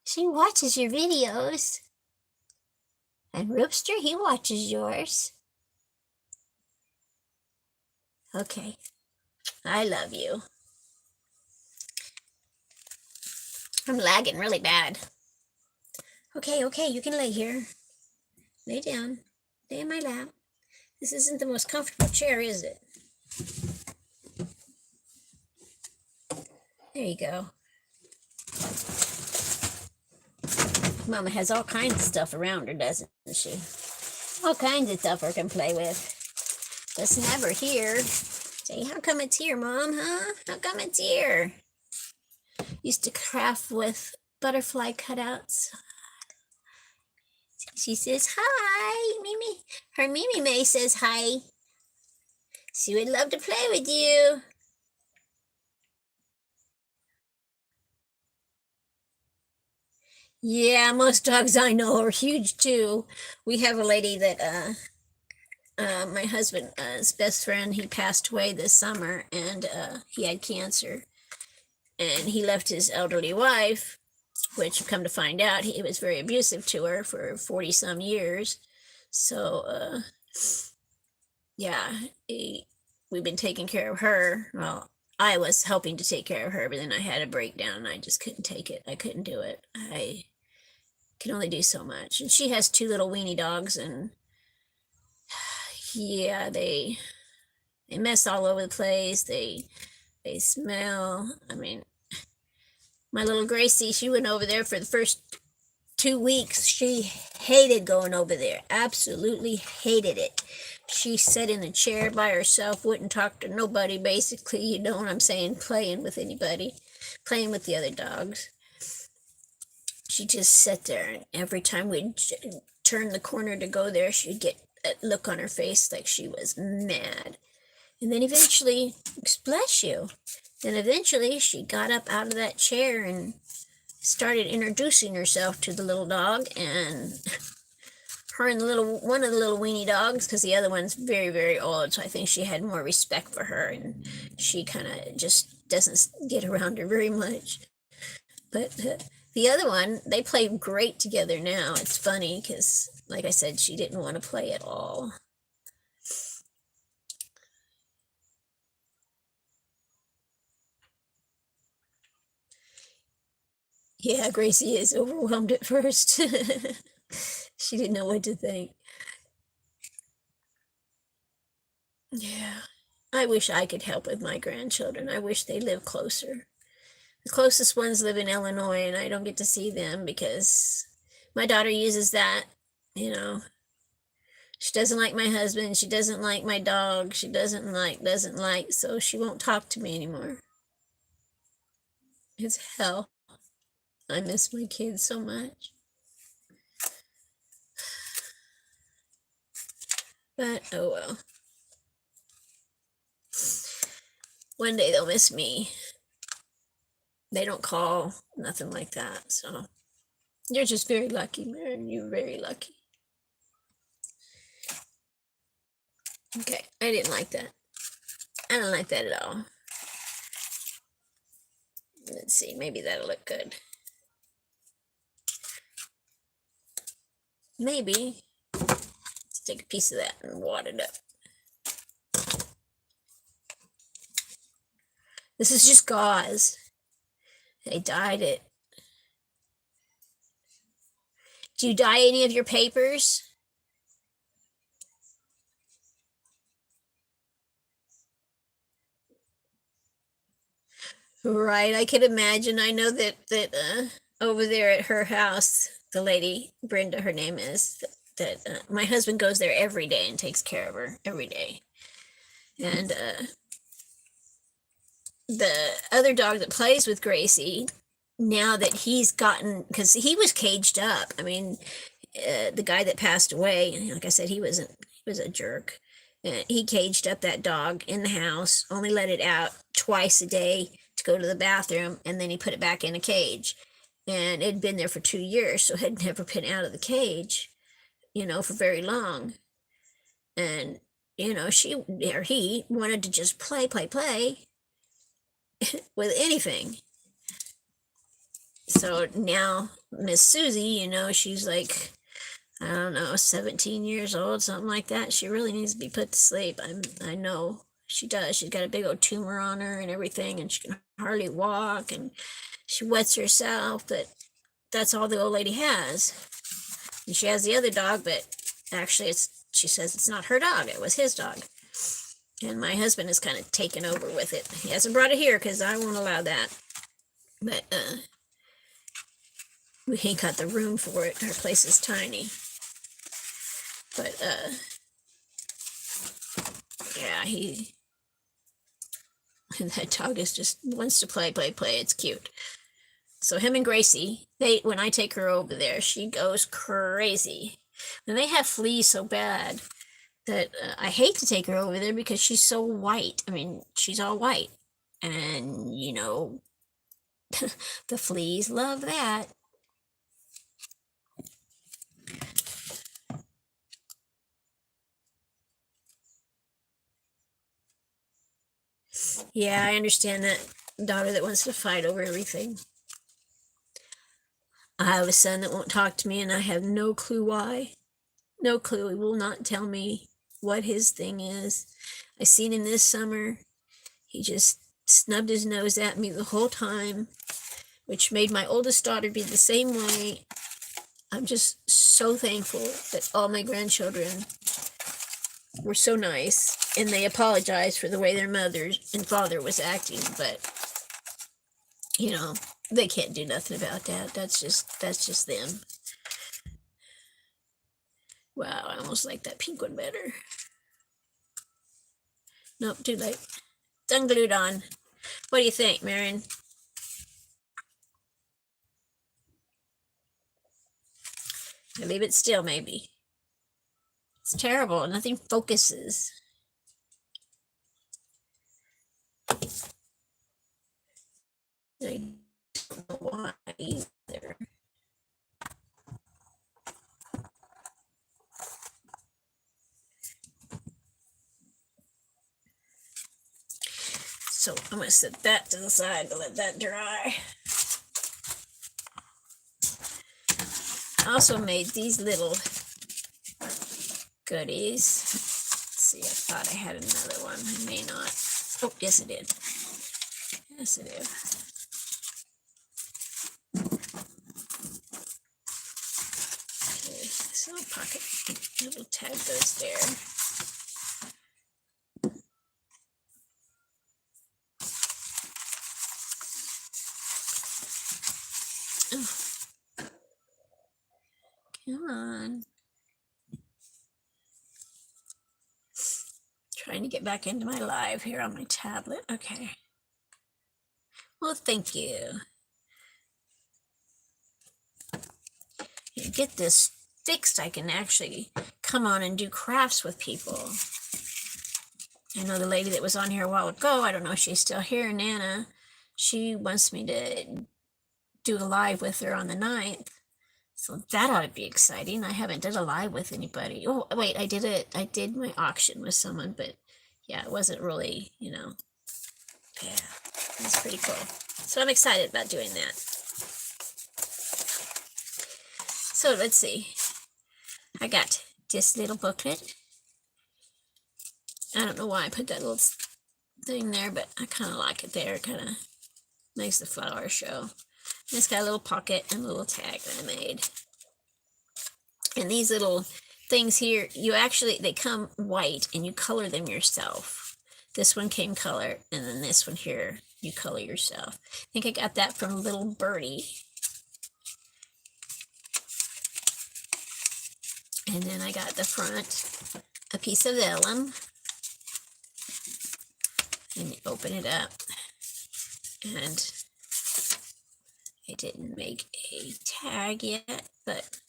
She watches your videos. And Rooster, he watches yours. Okay. I love you. I'm lagging really bad. Okay, you can lay here. Lay down. Lay in my lap. This isn't the most comfortable chair, is it? There you go. Mama has all kinds of stuff around her, doesn't she? All kinds of stuff her can play with. Just never here. Say, how come it's here, Mom, huh? How come it's here? Used to craft with butterfly cutouts. She says, hi, Mimi. Her Mimi May says hi. She would love to play with you. Yeah, most dogs I know are huge too. We have a lady that my husband's best friend, he passed away this summer, and he had cancer, and he left his elderly wife, which come to find out he was very abusive to her for 40 some years. So yeah, we've been taking care of her. Well, I was helping to take care of her, but then I had a breakdown and I just couldn't take it. I couldn't do it. I can only do so much. And she has 2 little weenie dogs, and yeah, they mess all over the place. They smell. I mean, my little Gracie, she went over there for the first 2 weeks. She hated going over there. Absolutely hated it. She sat in a chair by herself, wouldn't talk to nobody, basically, you know what I'm saying, playing with anybody, playing with the other dogs. She just sat there, and every time we'd turn the corner to go there, she'd get a look on her face like she was mad. And then eventually, bless you, then eventually she got up out of that chair and started introducing herself to the little dog, and her and one of the little weenie dogs, because the other one's very, very old, so I think she had more respect for her, and she kind of just doesn't get around her very much. But the other one, they play great together now. It's funny because, like I said, she didn't want to play at all. Yeah, Gracie is overwhelmed at first. She didn't know what to think. Yeah, I wish I could help with my grandchildren. I wish they lived closer. The closest ones live in Illinois, and I don't get to see them because my daughter uses that, you know. She doesn't like my husband. She doesn't like my dog. She doesn't like, so she won't talk to me anymore. It's hell. I miss my kids so much. But, oh well. One day they'll miss me. They don't call, nothing like that, so. You're just very lucky, Mary. You're very lucky. Okay, I didn't like that. I don't like that at all. Let's see, maybe that'll look good. Maybe. Let's take a piece of that and wad it up. This is just gauze. They dyed it. Do you dye any of your papers? Right, I can imagine. I know that over there at her house, the lady, Brenda, her name is, that my husband goes there every day and takes care of her every day. And the other dog that plays with Gracie, now that he's gotten, because he was caged up. I mean, the guy that passed away, like I said, he was a jerk. He caged up that dog in the house, only let it out twice a day to go to the bathroom, and then he put it back in a cage. And it had been there for 2 years, so it had never been out of the cage, for very long. And, she or he wanted to just play with anything. So now Miss Susie, she's like, I don't know, 17 years old, something like that. She really needs to be put to sleep. I know she does. She's got a big old tumor on her and everything, and she can hardly walk, and she wets herself, but that's all the old lady has. And she has the other dog, but actually she says it's not her dog. It was his dog. And my husband is kind of taken over with it. He hasn't brought it here because I won't allow that. But we ain't got the room for it. Our place is tiny. But yeah, that dog is just wants to play. It's cute. So him and Gracie, when I take her over there, she goes crazy. And they have fleas so bad that I hate to take her over there because she's so white. I mean, she's all white. And, the fleas love that. Yeah, I understand that daughter that wants to fight over everything. I have a son that won't talk to me, and I have no clue why. No clue. He will not tell me what his thing is. I seen him this summer. He just snubbed his nose at me the whole time, which made my oldest daughter be the same way. I'm just so thankful that all my grandchildren were so nice, and they apologized for the way their mother and father was acting, but they can't do nothing about that. That's just them. Wow, I almost like that pink one better. Nope, too late. It's unglued on. What do you think, Marion? I leave it still, maybe. It's terrible. Nothing focuses. I don't know why either. So I'm going to set that to the side to let that dry. I also made these little goodies. Let's see, I thought I had another one. I may not. Oh, yes, I did. Yes, I did. Okay, this little pocket, little tag goes there. Oh. Come on. Trying to get back into my live here on my tablet. Okay. Well, thank you. You get this fixed, I can actually come on and do crafts with people. I know the lady that was on here a while ago, I don't know if she's still here, Nana, she wants me to do a live with her on the 9th. So that ought to be exciting. I haven't done a live with anybody. Oh, wait, I did my auction with someone, but yeah, it wasn't really, yeah, it's pretty cool. So I'm excited about doing that. So let's see. I got this little booklet. I don't know why I put that little thing there, but I kind of like it there. It kind of makes the flower show. And it's got a little pocket and a little tag that I made. And these little things here, they come white and you color them yourself. This one came color, and then this one here, you color yourself. I think I got that from Little Birdie. And then I got the front, a piece of vellum. And you open it up. And I didn't make a tag yet, but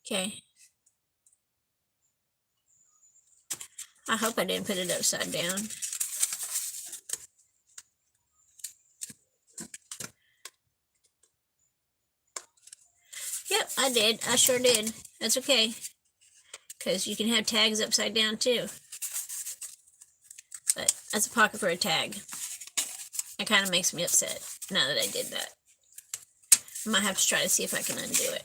okay. I hope I didn't put it upside down. Yep, I did. I sure did. That's okay. Because you can have tags upside down too. But that's a pocket for a tag. It kind of makes me upset now that I did that. I might have to try to see if I can undo it.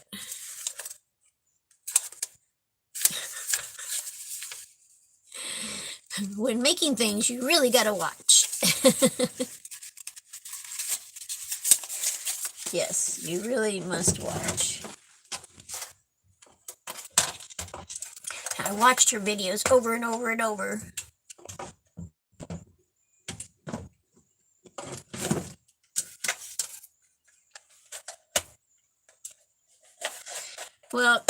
When making things, you really gotta watch. Yes, you really must watch. I watched her videos over and over and over. Well,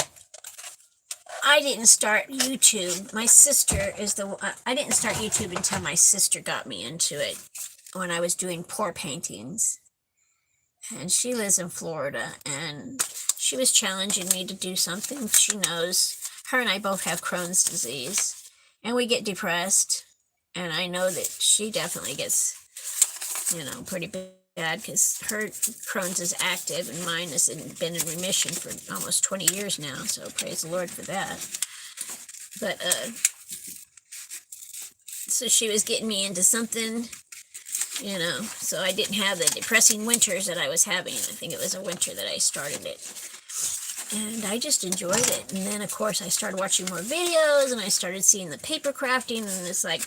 I didn't start YouTube. My sister is the one. I didn't start YouTube until my sister got me into it when I was doing pour paintings. And she lives in Florida, and she was challenging me to do something. She knows her and I both have Crohn's disease, and we get depressed. And I know that she definitely gets, pretty bad because her Crohn's is active and mine has been in remission for almost 20 years now. So praise the Lord for that. But, so she was getting me into something, so I didn't have the depressing winters that I was having. I think it was a winter that I started it. And I just enjoyed it. And then, of course, I started watching more videos, and I started seeing the paper crafting, and it's like,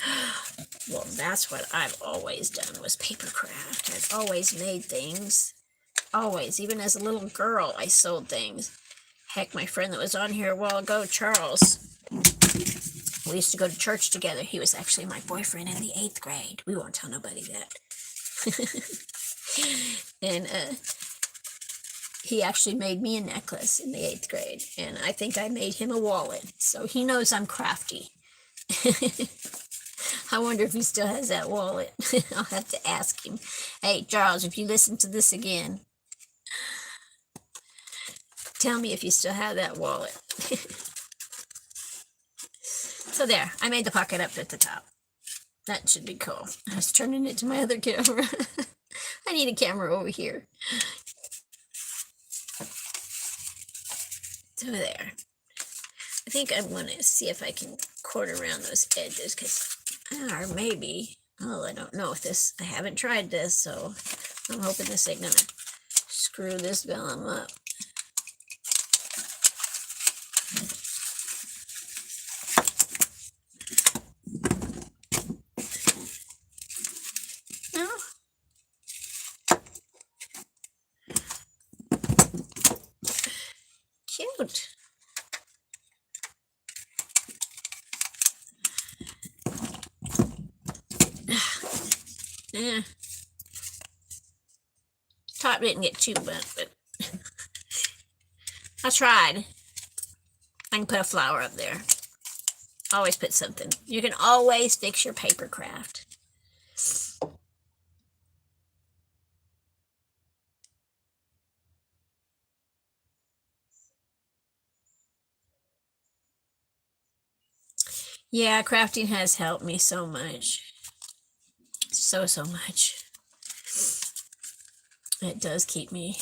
well, that's what I've always done, was paper craft. I've always made things. Always. Even as a little girl, I sold things. Heck, my friend that was on here a while ago, Charles, we used to go to church together. He was actually my boyfriend in the 8th grade. We won't tell nobody that. And he actually made me a necklace in the 8th grade. And I think I made him a wallet. So he knows I'm crafty. I wonder if he still has that wallet. I'll have to ask him. Hey, Charles, if you listen to this again, tell me if you still have that wallet. So there, I made the pocket up at the top. That should be cool. I was turning it to my other camera. I need a camera over here. So there. I think I'm going to see if I can quarter around those edges, because, or maybe, I don't know if this, I haven't tried this, so I'm hoping this ain't going to screw this vellum up. Cute. Yeah. Top didn't get too burnt, but I tried. I can put a flower up there. Always put something. You can always fix your paper craft. Yeah, crafting has helped me so much. So much. It does keep me.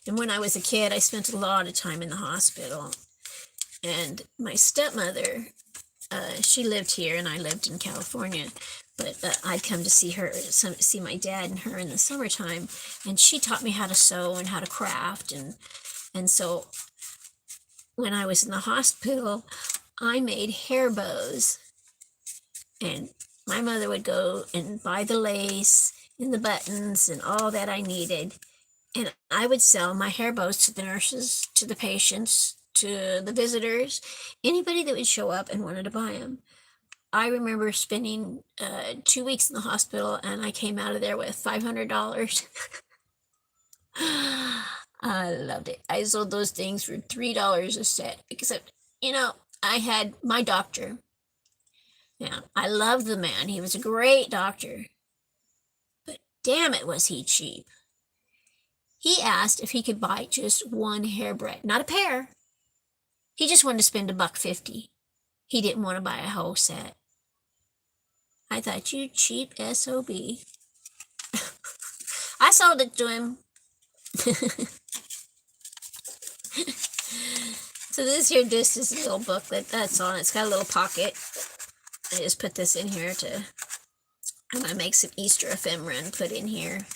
And when I was a kid, I spent a lot of time in the hospital. And my stepmother, she lived here and I lived in California. But I'd come to see her, see my dad and her in the summertime. And she taught me how to sew and how to craft. And so when I was in the hospital, I made hair bows, and my mother would go and buy the lace and the buttons and all that I needed, and I would sell my hair bows to the nurses, to the patients, to the visitors, anybody that would show up and wanted to buy them. I remember spending 2 weeks in the hospital, and I came out of there with $500. I loved it. I sold those things for $3 a set, except, I had my doctor. Yeah, I loved the man. He was a great doctor. But damn it, was he cheap. He asked if he could buy just one hairbreadth, not a pair. He just wanted to spend $1.50. He didn't want to buy a whole set. I thought, you cheap SOB. I sold it to him. So this here just is a little booklet. That's on. It's got a little pocket. I just put this in here to, I'm going to make some Easter ephemera and put in here.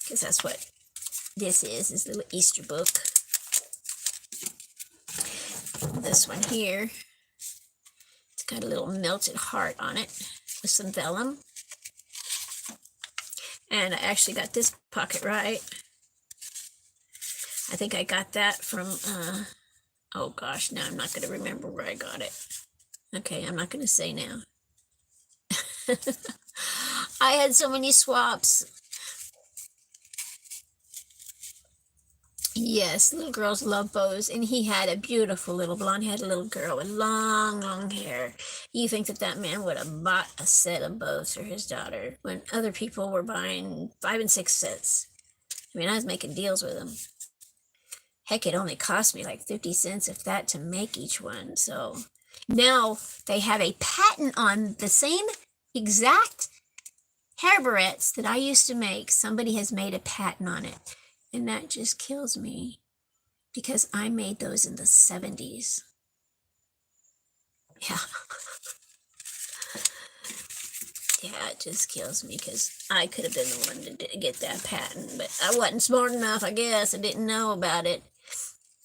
Because that's what this is the Easter book. This one here, it's got a little melted heart on it with some vellum. And I actually got this pocket right. I think I got that from, oh gosh, now I'm not going to remember where I got it. Okay, I'm not going to say now. I had so many swaps. Yes, little girls love bows, and he had a beautiful little blonde-haired little girl with long, long hair. You think that that man would have bought a set of bows for his daughter when other people were buying 5 and 6 sets. I mean, I was making deals with them. Heck, it only cost me like 50 cents, if that, to make each one. So now they have a patent on the same exact hair barrettes that I used to make. Somebody has made a patent on it. And that just kills me because I made those in the 70s. Yeah. Yeah, it just kills me because I could have been the one to get that patent, but I wasn't smart enough, I guess. I didn't know about it.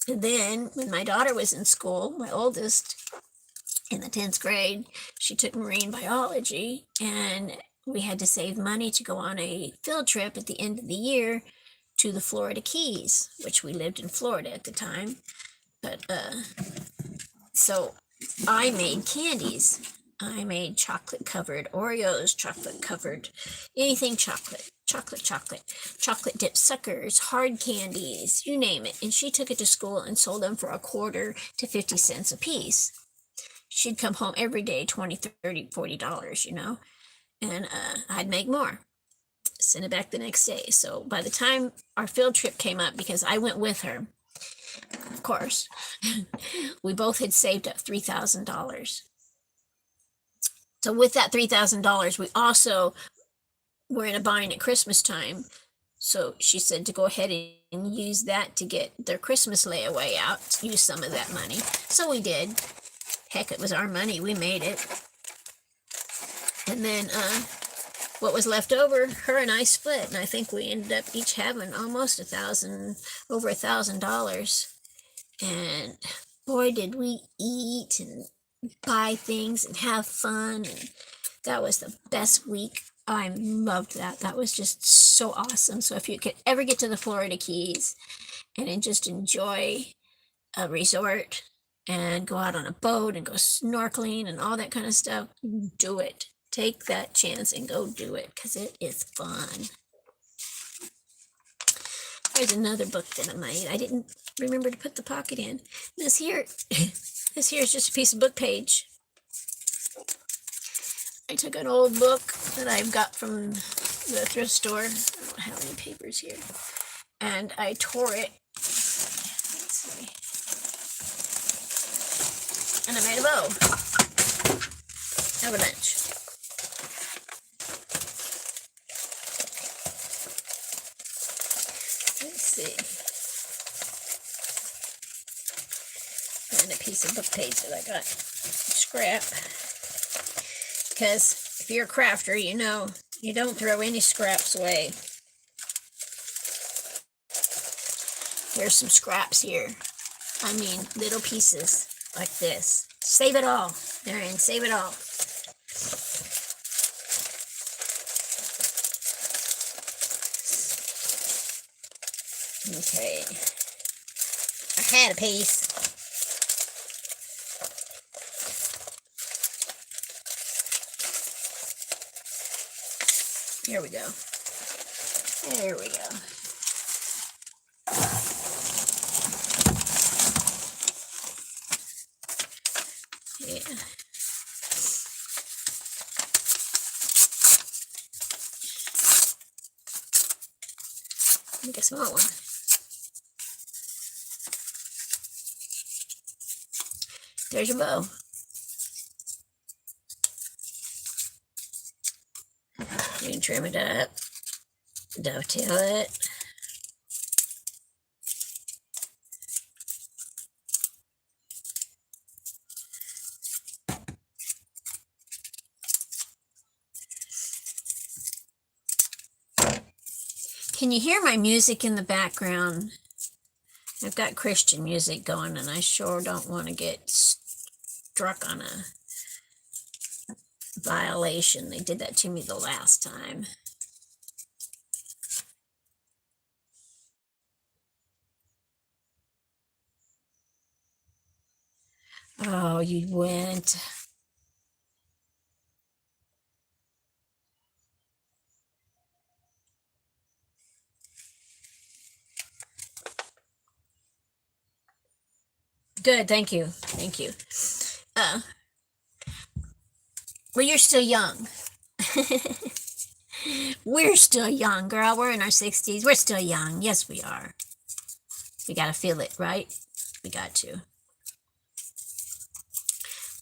And then when my daughter was in school, my oldest, in the 10th grade, she took marine biology, and we had to save money to go on a field trip at the end of the year to the Florida Keys, which we lived in Florida at the time. But so I made candies. I made chocolate covered Oreos, chocolate covered anything chocolate, chocolate dipped suckers, hard candies, you name it. And she took it to school and sold them for a quarter to 50 cents a piece. She'd come home every day, $20, $30, $40, you know, and I'd make more. Send it back the next day. So by the time our field trip came up, because I went with her, of course, we both had saved up $3,000. So with that $3,000, we also were in a bind at Christmas time. So she said to go ahead and use that to get their Christmas layaway out, use some of that money. So we did. Heck, it was our money. We made it. And then what was left over, her and I split, and I think we ended up each having almost over $1,000. And boy, did we eat and buy things and have fun, and that was the best week. I loved that. That was just so awesome. So if you could ever get to the Florida Keys and just enjoy a resort and go out on a boat and go snorkeling and all that kind of stuff, do it. Take that chance and go do it, because it is fun. There's another book that I made. I didn't remember to put the pocket in. This here is just a piece of book page. I took an old book that I've got from the thrift store. I don't have any papers here. And I tore it. Let's see. And I made a bow. Avalanche. Let's see. And a piece of book page that I got. Scrap. Because if you're a crafter, you know you don't throw any scraps away. There's some scraps here. I mean, little pieces like this. Save it all, Marion, save it all. Okay. I had a piece. Here we go. There we go. Yeah. Make a small one. There's your bow. You can trim it up, dovetail it. Can you hear my music in the background? I've got Christian music going, and I sure don't want to get struck on a violation. They did that to me the last time. Oh, you went. Good, thank you. Thank you. Well, you're still young. We're still young, girl. We're in our 60s. We're still young. Yes, we are. We got to feel it, right? We got to.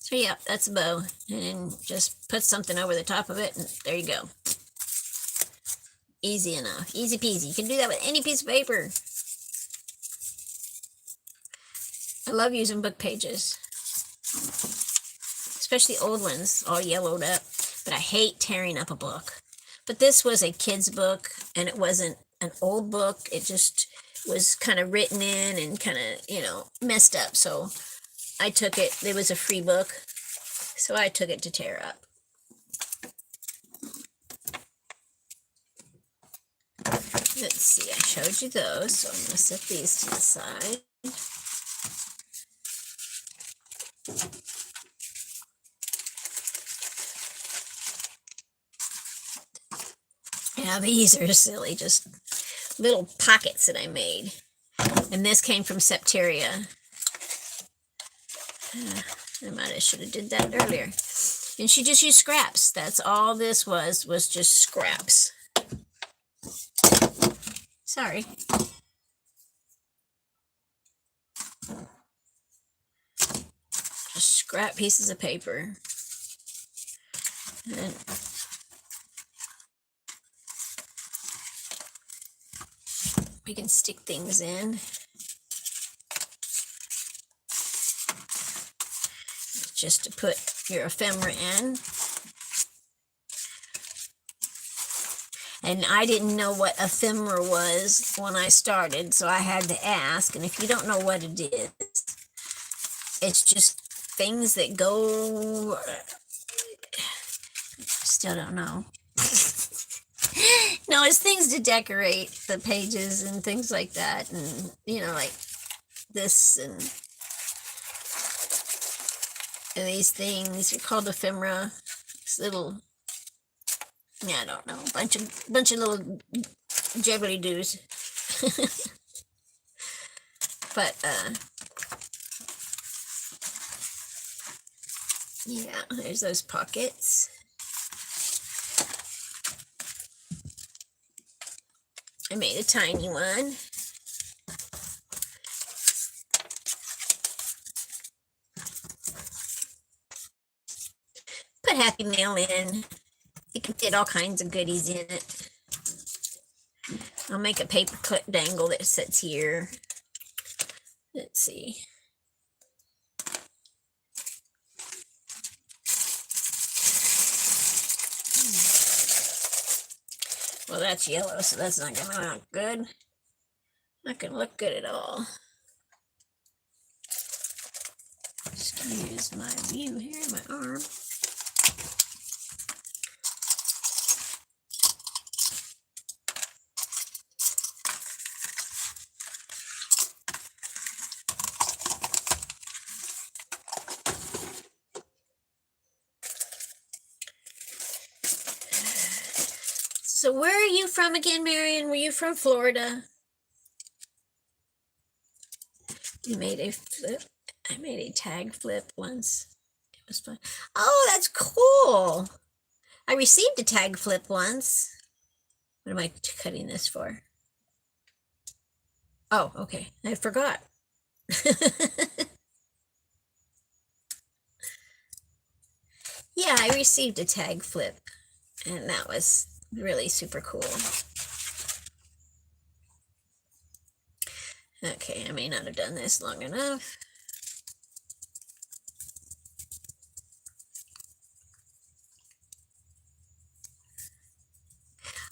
So, yeah, that's a bow. And then just put something over the top of it, and there you go. Easy enough. Easy peasy. You can do that with any piece of paper. I love using book pages, especially old ones, all yellowed up. But I hate tearing up a book. But this was a kid's book, and it wasn't an old book. It just was kind of written in and kind of, you know, messed up. So I took it. It was a free book, so I took it to tear up. Let's see. I showed you those, so I'm going to set these to the side. Yeah, these are silly, just little pockets that I made. And this came from Septeria. I might have should have did that earlier. And she just used scraps. That's all this was just scraps. Sorry. Just scrap pieces of paper. And we can stick things in. Just to put your ephemera in. And I didn't know what ephemera was when I started, so I had to ask. And if you don't know what it is, it's just things that go... Still don't know. No, it's things to decorate the pages and things like that. And, you know, like this and these things are called ephemera. This little, yeah, I don't know, bunch of little jiggly doos. But yeah, there's those pockets. I made a tiny one. Put Happy Mail in. You can fit all kinds of goodies in it. I'll make a paper clip dangle that sits here. Let's see. Well, that's yellow, so that's not going to look good. Not going to look good at all. Excuse my view here, my arm. So where are you from again, Marion? Were you from Florida? You made a flip. I made a tag flip once. It was fun. Oh, that's cool. I received a tag flip once. What am I cutting this for? Oh, okay. I forgot. Yeah, I received a tag flip. And that was Really super cool. Okay, I may not have done this long enough.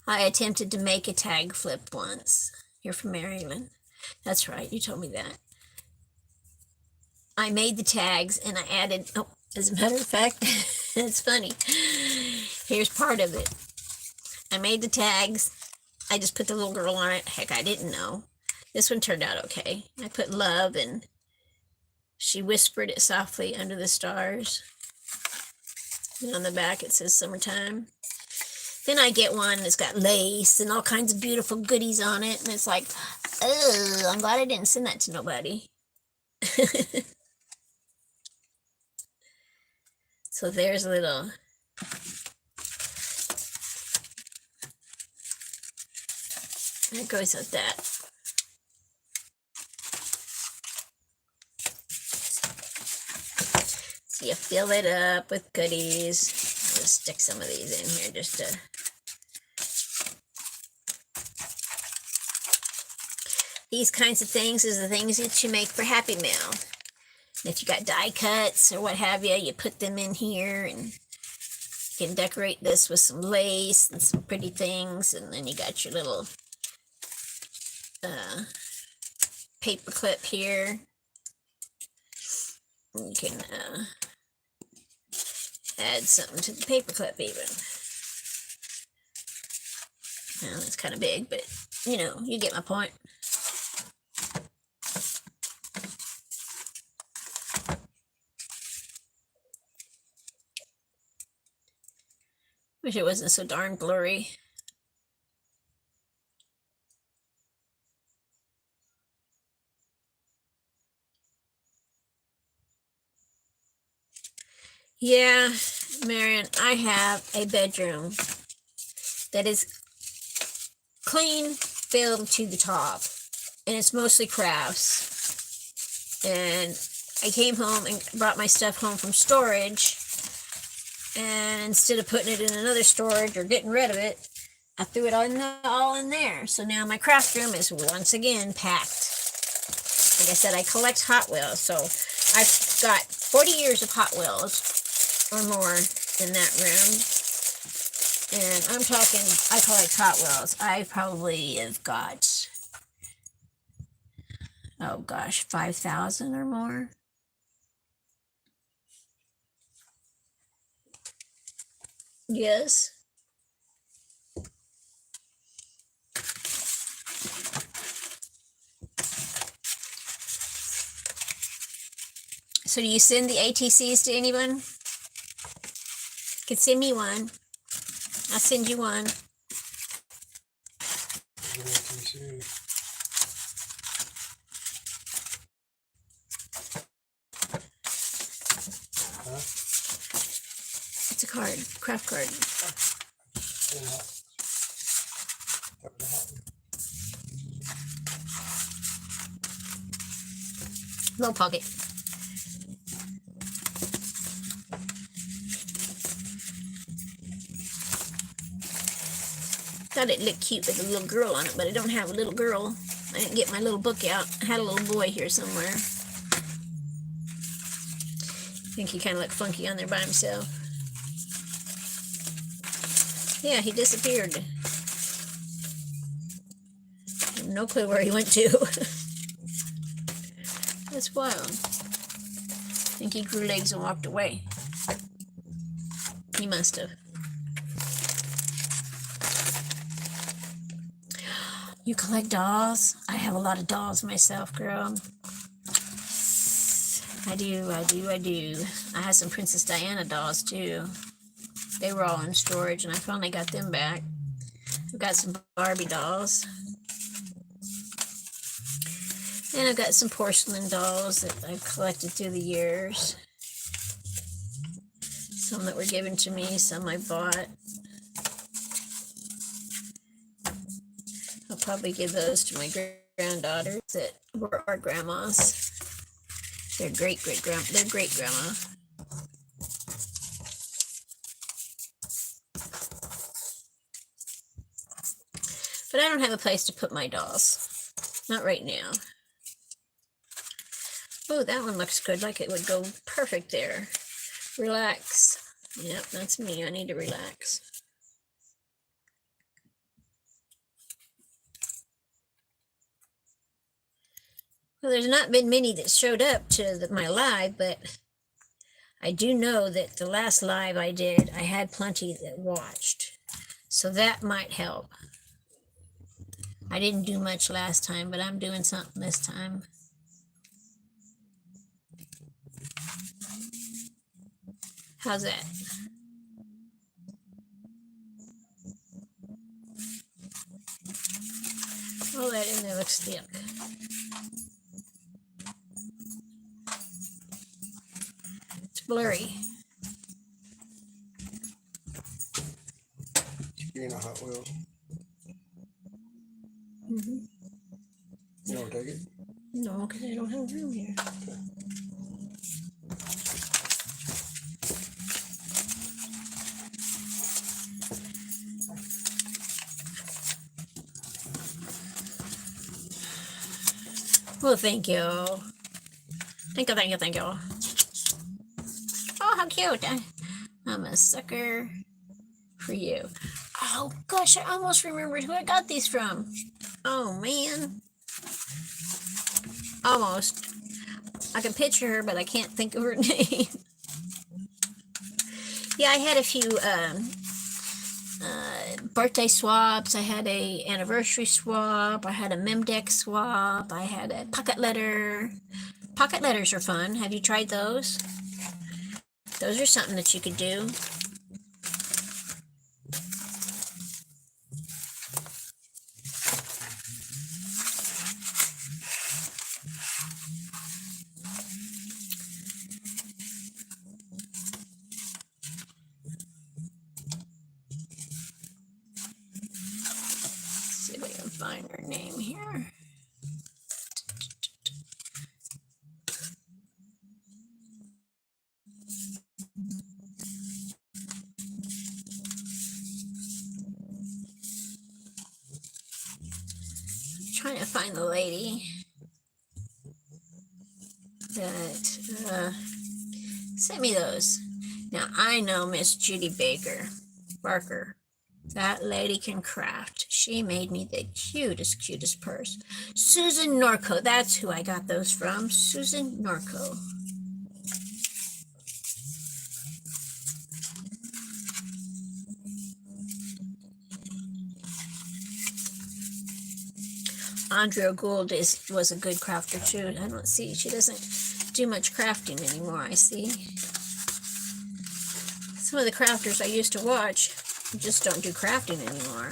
I attempted to make a tag flip once. You're from Maryland. That's right, you told me that. I made the tags and I added, oh, as a matter of fact, it's funny. Here's part of it. I made the tags. I just put the little girl on it. Heck, I didn't know. This one turned out okay. I put love and she whispered it softly under the stars. And on the back it says summertime. Then I get one that's got lace and all kinds of beautiful goodies on it. And it's like, oh, I'm glad I didn't send that to nobody. So there's a little... It goes with that. So you fill it up with goodies. I'll just stick some of these in here just to... These kinds of things is the things that you make for Happy Mail. If you got die cuts or what have you, you put them in here and you can decorate this with some lace and some pretty things. And then you got your little paper clip here. You can add something to the paper clip even. Well, it's kind of big, but you know, you get my point. Wish it wasn't so darn blurry. Yeah, Marion, I have a bedroom that is clean, filled to the top, and it's mostly crafts. And I came home and brought my stuff home from storage, and instead of putting it in another storage or getting rid of it, I threw it all in there. So now my craft room is once again packed. Like I said, I collect Hot Wheels, so I've got 40 years of Hot Wheels or more in that room. And I'm talking, I collect Hot Wheels. I probably have got, oh gosh, 5,000 or more. Yes. So do you send the ATCs to anyone? You can send me one. I'll send you one. Huh? It's a card, craft card. Little pocket. Thought it looked cute with a little girl on it, but I don't have a little girl. I didn't get my little book out. I had a little boy here somewhere. I think he kind of looked funky on there by himself. Yeah, he disappeared. I have no clue where he went to. That's wild. I think he grew legs and walked away. He must have. You collect dolls? I have a lot of dolls myself, girl. I do. I have some Princess Diana dolls, too. They were all in storage, and I finally got them back. I've got some Barbie dolls. And I've got some porcelain dolls that I've collected through the years. Some that were given to me, some I bought. I'll probably give those to my granddaughters that were our grandmas. Their great-grandma. But I don't have a place to put my dolls. Not right now. Oh, that one looks good, like it would go perfect there. Relax. Yep, that's me. I need to relax. Well, there's not been many that showed up to my live, but I do know that the last live I did, I had plenty that watched. So that might help. I didn't do much last time, but I'm doing something this time. How's that? Oh, that in there looks thick. It's blurry. You're in a Hot Wheels. Mm-hmm. You don't take it? No, because I don't have room here. Okay. Well, thank you. Thank you, thank you, thank you. Oh, how cute. I'm a sucker for you. Oh, gosh, I almost remembered who I got these from. Oh, man. Almost. I can picture her, but I can't think of her name. Yeah, I had a few birthday swaps. I had a anniversary swap. I had a Memdeck swap. I had a pocket letter. Pocket letters are fun. Have you tried those? Those are something that you could do. Let's see if I can find her name here. Trying to find the lady that sent me those. Now I know Miss Judy Barker. That lady can craft. She made me the cutest purse. Susan Norco, that's who I got those from. Susan Norco. Andrea Gould was a good crafter too. I don't see, she doesn't do much crafting anymore, I see. Some of the crafters I used to watch just don't do crafting anymore.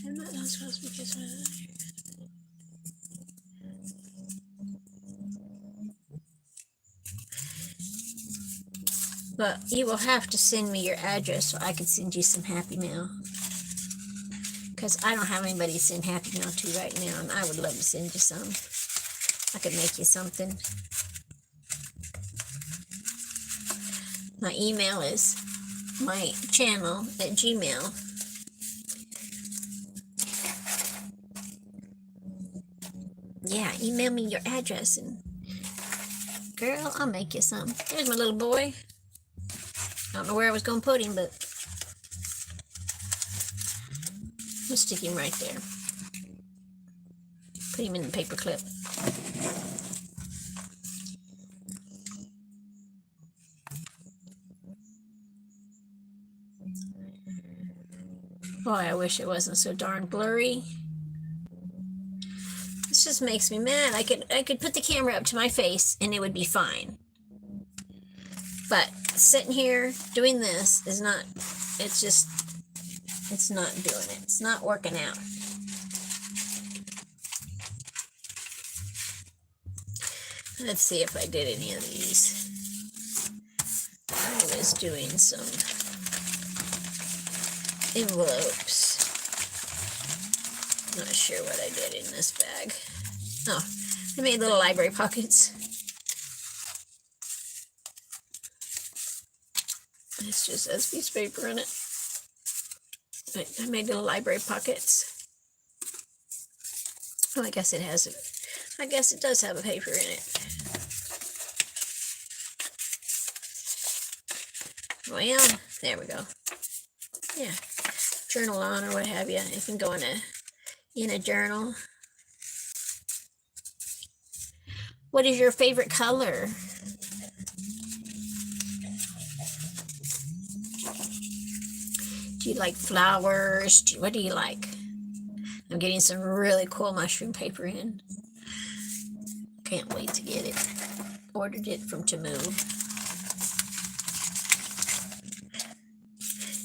I'm not supposed to be just but you will have to send me your address so I can send you some Happy Mail. Because I don't have anybody to send Happy Mail to right now, and I would love to send you some. I could make you something. My email is my channel at Gmail. Yeah, email me your address, and girl, I'll make you some. There's my little boy. I don't know where I was going to put him, but I'll stick him right there. Put him in the paper clip. Boy, I wish it wasn't so darn blurry. This just makes me mad. I could put the camera up to my face and it would be fine. But sitting here doing this is not, it's not doing it. It's not working out. Let's see if I did any of these. I was doing some envelopes. Not sure what I did in this bag. Oh, I made little library pockets. This just has piece of paper in it. But I made little library pockets. Oh, I guess it has it. I guess it does have a paper in it. Well, there we go. Yeah, journal on or what have you. It can go in a journal. What is your favorite color? Do you like flowers? What do you like? I'm getting some really cool mushroom paper in. Can't wait to get it. Ordered it from Tamu.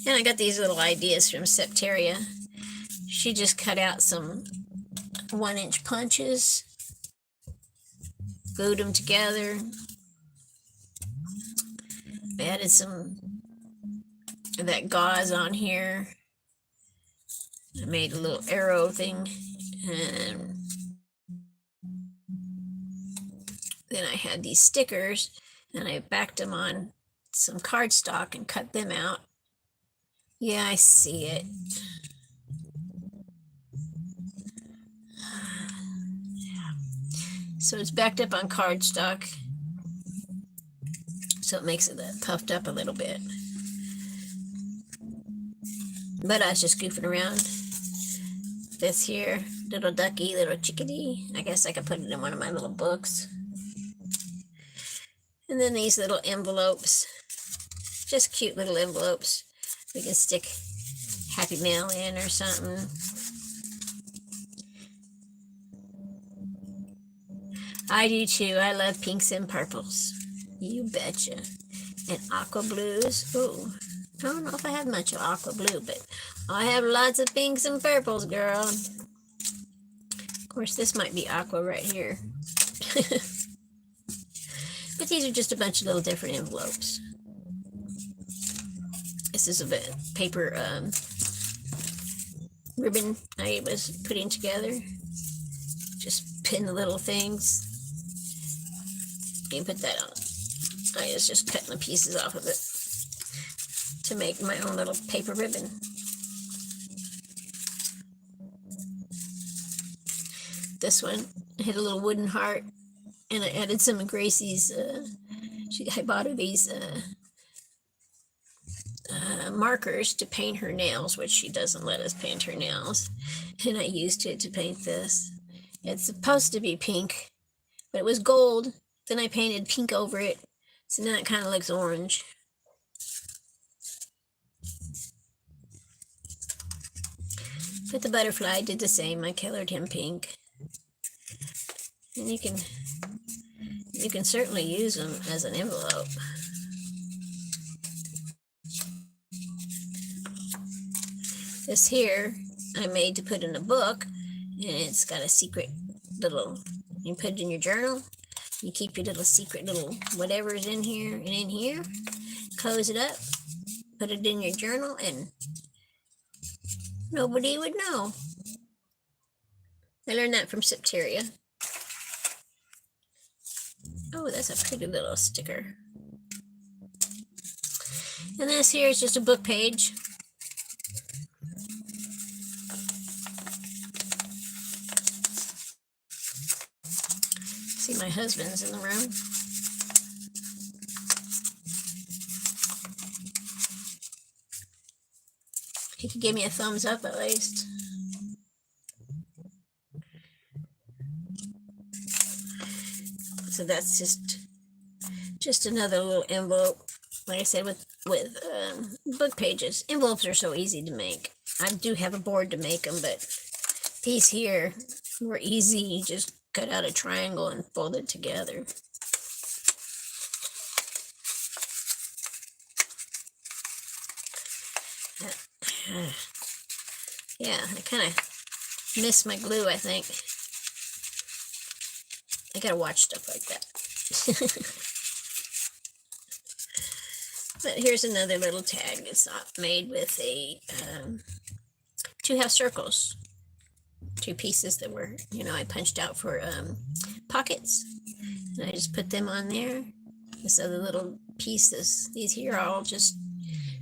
And I got these little ideas from Septeria. She just cut out some 1-inch punches, glued them together, added some of that gauze on here. I made a little arrow thing, and then I had these stickers, and I backed them on some cardstock and cut them out. Yeah, I see it. So it's backed up on cardstock, so it makes it puffed up a little bit. But I was just goofing around. This here, little ducky, little chickadee. I guess I could put it in one of my little books. And then these little envelopes, just cute little envelopes. We can stick Happy Mail in or something. I do too. I love pinks and purples. You betcha. And aqua blues. Ooh, I don't know if I have much of aqua blue, but I have lots of pinks and purples, girl. Of course, this might be aqua right here. But these are just a bunch of little different envelopes. This is a paper ribbon I was putting together. Just pin the little things. You can put that on. I was just cutting the pieces off of it to make my own little paper ribbon. This one, I had a little wooden heart, and I added some of Gracie's, I bought her these markers to paint her nails, which she doesn't let us paint her nails, and I used it to paint this. It's supposed to be pink, but it was gold. Then I painted pink over it, so now it kind of looks orange. But the butterfly did the same. I colored him pink. And you can certainly use them as an envelope. This here I made to put in a book, and it's got a secret little, you put it in your journal, you keep your little secret little whatever's in here and in here, close it up, put it in your journal, and nobody would know. I learned that from Septeria. Oh, that's a pretty little sticker. And this here is just a book page. See, my husband's in the room. He could give me a thumbs up at least. So that's just another little envelope. Like I said, with book pages. Envelopes are so easy to make. I do have a board to make them, but these here were easy. You just cut out a triangle and fold it together. Yeah, I kind of miss my glue, I think. I gotta watch stuff like that. But here's another little tag. It's not made with a 2 half circles. 2 pieces that were, I punched out for pockets. And I just put them on there. This other little pieces. These here are all just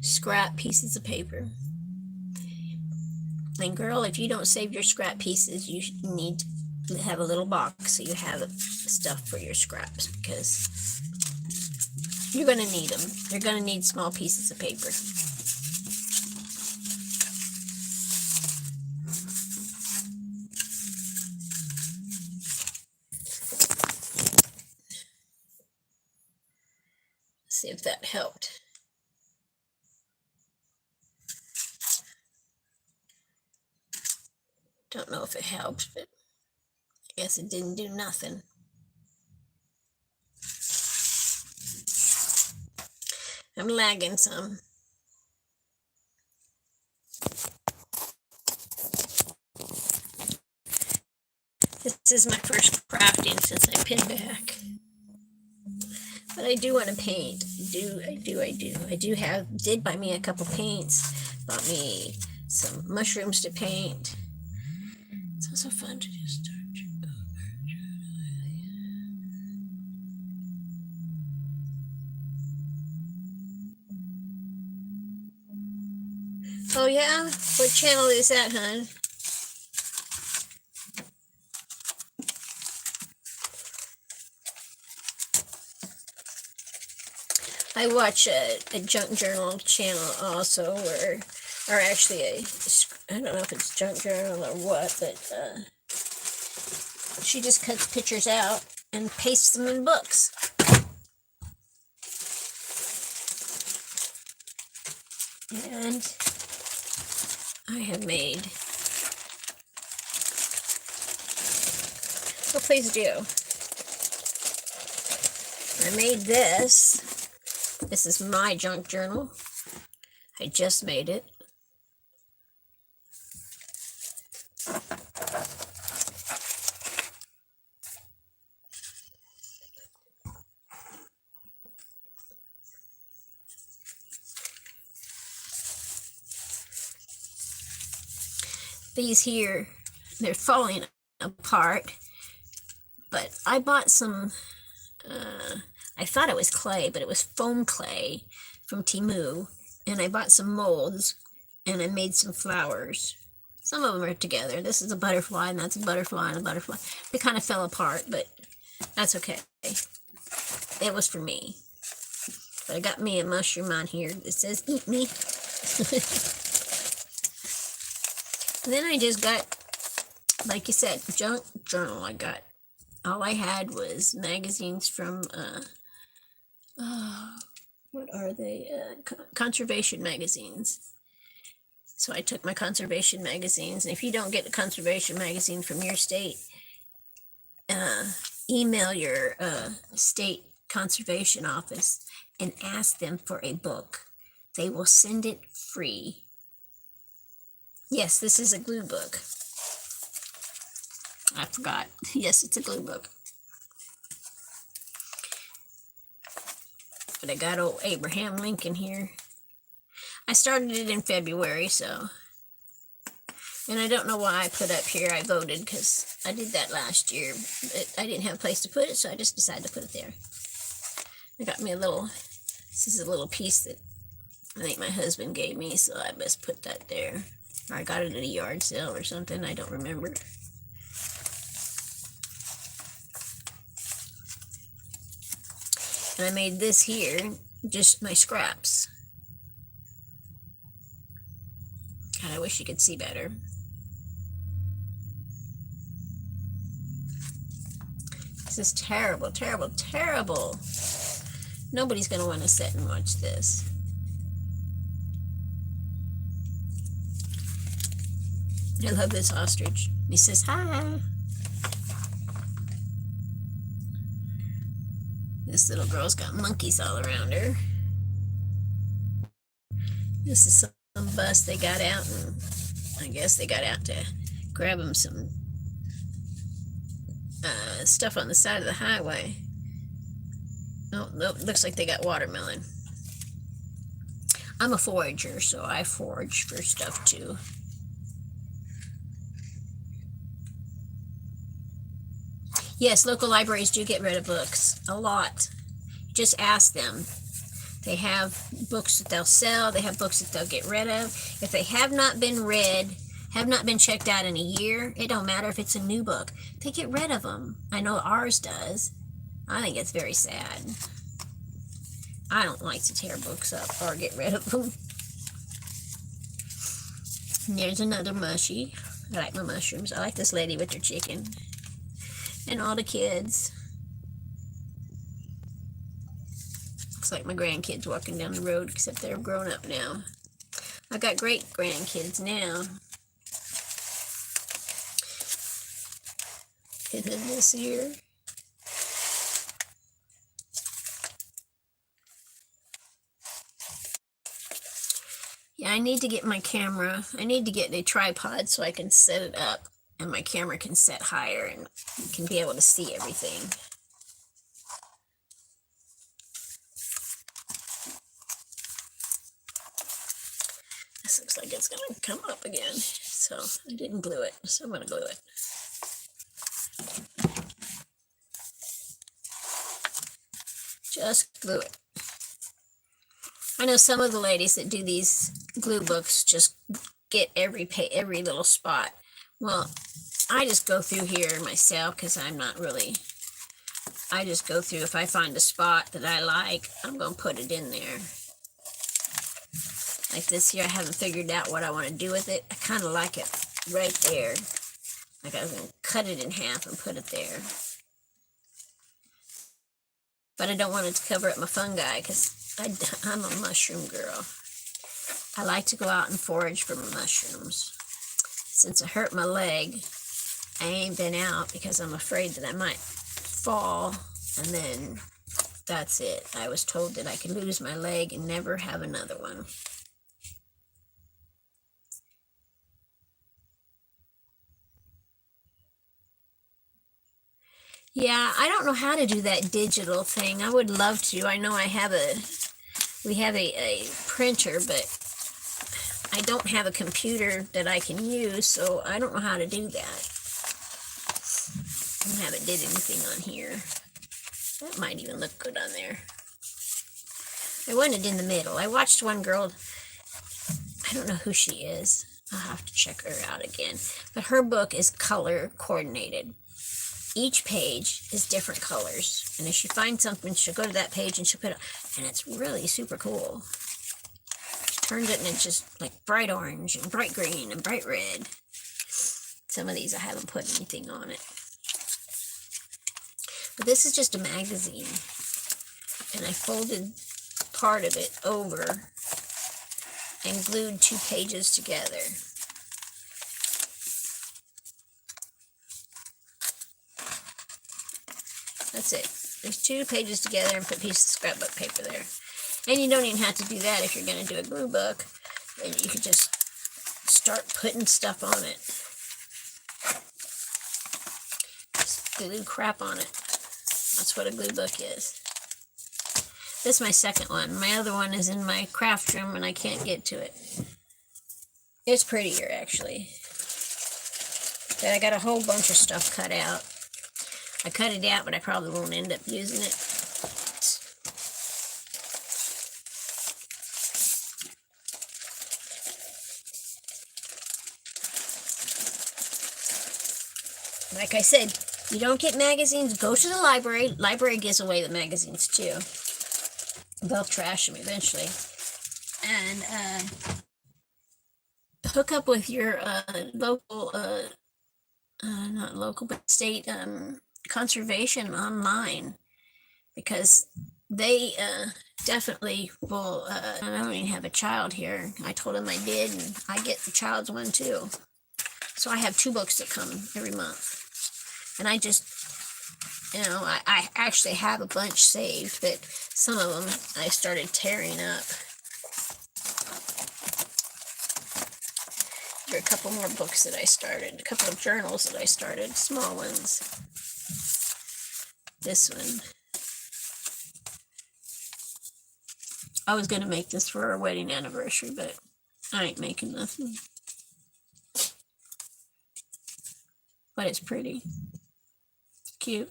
scrap pieces of paper. And girl, if you don't save your scrap pieces, you need to have a little box so you have stuff for your scraps, because you're going to need them. You're going to need small pieces of paper. See if that helped. Don't know if it helped, but I guess it didn't do nothing. I'm lagging some. This is my first crafting since I pinned back. But I do want to paint. I did buy me a couple paints. Bought me some mushrooms to paint. It's also fun to just start. Oh yeah? What channel is that, hon? I watch a junk journal channel also, or actually I don't know if it's junk journal or what, but she just cuts pictures out and pastes them in books. And I have made, well, please do. I made this. This is my junk journal. I just made it. These here, they're falling apart, but I bought some, I thought it was clay, but it was foam clay from Temu, and I bought some molds, and I made some flowers. Some of them are together. This is a butterfly, and that's a butterfly, and a butterfly. They kind of fell apart, but that's okay. It was for me. But I got me a mushroom on here that says, "Eat me." And then I just got, like you said, junk journal. All I had was magazines from, what are they? Conservation magazines. So I took my conservation magazines, and if you don't get a conservation magazine from your state, email your state conservation office and ask them for a book. They will send it free. Yes, this is a glue book. I forgot. Yes, it's a glue book. But I got old Abraham Lincoln here. I started it in February, so. And I don't know why I put up here. I voted because I did that last year. But I didn't have a place to put it, so I just decided to put it there. I got me this is a little piece that I think my husband gave me, so I best put that there. Or I got it at a yard sale or something. I don't remember. And I made this here, just my scraps. God, I wish you could see better. This is terrible, terrible, terrible. Nobody's going to want to sit and watch this. I love this ostrich. He says, hi. This little girl's got monkeys all around her. This is some bus they got out, and I guess they got out to grab them some stuff on the side of the highway. Oh, nope, looks like they got watermelon. I'm a forager, so I forage for stuff too. Yes, local libraries do get rid of books, a lot. Just ask them. They have books that they'll sell, they have books that they'll get rid of. If they have not been read have not been checked out in a year. It don't matter if it's a new book. They get rid of them. I know ours does. I think it's very sad. I don't like to tear books up or get rid of them. And there's another mushy. I like my mushrooms. I like this lady with her chicken. And all the kids. Looks like my grandkids walking down the road, except they're grown up now. I got great grandkids now. And then this year. Yeah, I need to get my camera. I need to get a tripod so I can set it up and my camera can set higher and can be able to see everything. This looks like it's going to come up again. So I didn't glue it, so I'm going to glue it. Just glue it. I know some of the ladies that do these glue books just get every little spot. Well, I just go through here myself because I'm not really, I just go through, if I find a spot that I like, I'm going to put it in there. Like this here, I haven't figured out what I want to do with it. I kind of like it right there. Like I was going to cut it in half and put it there. But I don't want it to cover up my fungi because I'm a mushroom girl. I like to go out and forage for mushrooms. Since I hurt my leg, I ain't been out because I'm afraid that I might fall, and then that's it. I was told that I could lose my leg and never have another one. Yeah, I don't know how to do that digital thing. I would love to. I know we have a printer, but I don't have a computer that I can use, so I don't know how to do that. I haven't did anything on here. That might even look good on there. I want it in the middle. I watched one girl, I don't know who she is. I'll have to check her out again. But her book is color coordinated. Each page is different colors, and if she finds something, she'll go to that page and she'll put it, and it's really super cool. She turns it and it's just like bright orange and bright green and bright red. Some of these I haven't put anything on it. But this is just a magazine, and I folded part of it over and glued 2 pages together. That's it. There's 2 pages together and put a piece of scrapbook paper there. And you don't even have to do that if you're going to do a glue book. And you could just start putting stuff on it. Just glue crap on it. That's what a glue book is. This is my second one. My other one is in my craft room and I can't get to it. It's prettier actually. But I got a whole bunch of stuff cut out. I cut it out, but I probably won't end up using it. Like I said, you don't get magazines, go to the library. Library gives away the magazines too. They'll trash them eventually. And hook up with your local, not local, but state conservation online, because they definitely will. I don't even have a child here. I told them I did, and I get the child's one too. So I have 2 books that come every month. And I just, you know, I actually have a bunch saved, but some of them I started tearing up. There are a couple more books that I started, a couple of journals that I started, small ones. This one. I was going to make this for our wedding anniversary, but I ain't making nothing. But it's pretty. It's cute.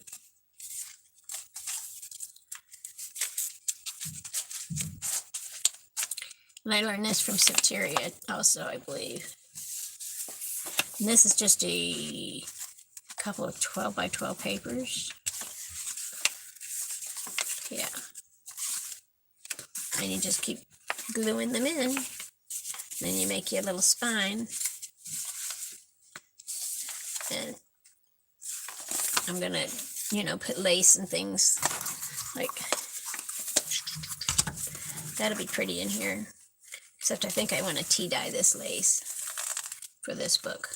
And I learned this from Septeria also, I believe. And this is just a couple of 12 by 12 papers. Yeah. And you just keep gluing them in. Then you make your little spine. And I'm gonna, you know, put lace and things like that'll be pretty in here. Except I think I want to tea dye this lace for this book.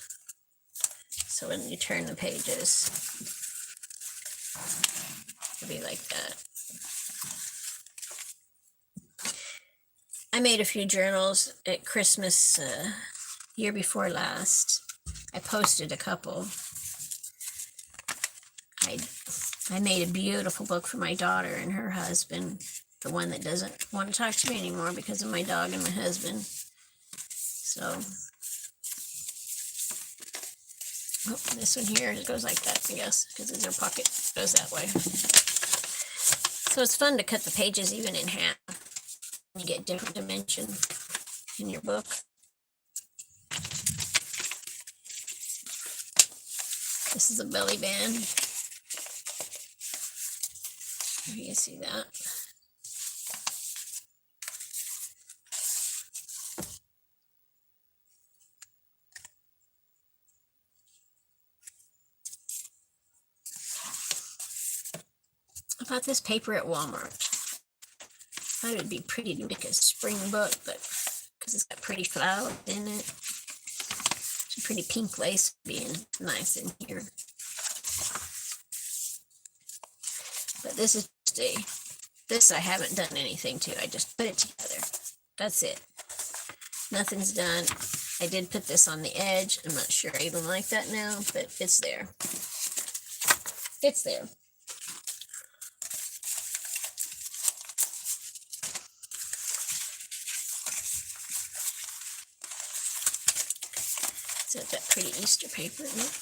So when you turn the pages, it'll be like that. I made a few journals at Christmas year before last. I posted a couple. I made a beautiful book for my daughter and her husband, the one that doesn't want to talk to me anymore because of my dog and my husband. So, oh, this one here, it goes like that, I guess, because their pocket goes that way. So it's fun to cut the pages even in half. You get different dimension in your book. This is a belly band. You can see that. I bought this paper at Walmart. I thought it would be pretty to make a spring book, but because it's got pretty flowers in it. Some pretty pink lace being nice in here. But this is just this I haven't done anything to. I just put it together. That's it. Nothing's done. I did put this on the edge. I'm not sure I even like that now, but it's there. It's there. So I've got pretty Easter paper in it.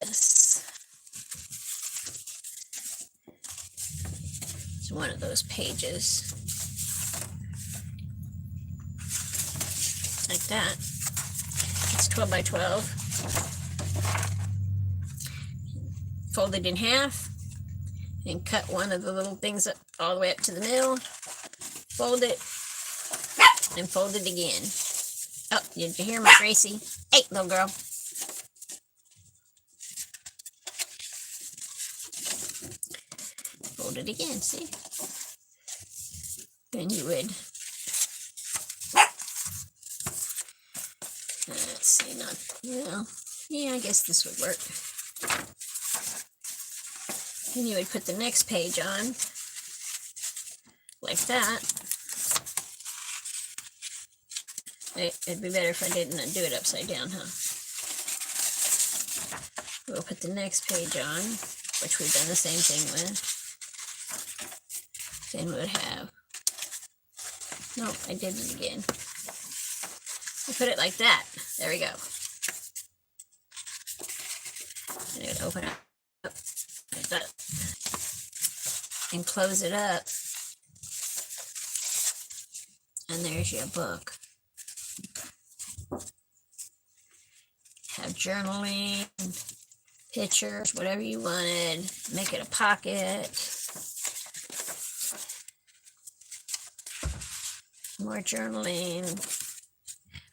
This is one of those pages. Like that. It's 12 by 12. Fold it in half and cut one of the little things up all the way up to the middle. Fold it and fold it again. Oh, did you hear my Gracie? Hey, little girl. Fold it again, see? Then you would, let's see, not, well, yeah, I guess this would work. Then you would put the next page on, like that. It'd be better if I didn't do it upside down, huh? We'll put the next page on, which we've done the same thing with. Then we would have, nope, I did it again. I put it like that. There we go. And it would open up like that and close it up. And there's your book. Have journaling, pictures, whatever you wanted. Make it a pocket. More journaling.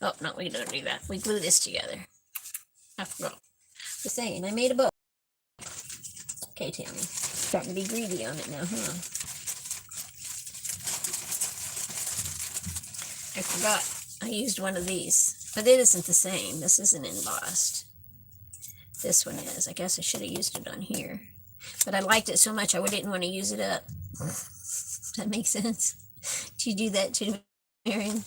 Oh, no, we don't do that. We glue this together. I forgot. Just saying, I made a book. Okay, Tammy. Starting to be greedy on it now, huh? I forgot. I used one of these, but it isn't the same. This isn't embossed. This one is. I guess I should have used it on here. But I liked it so much I didn't want to use it up. Does that make sense? Do you do that too, Marion?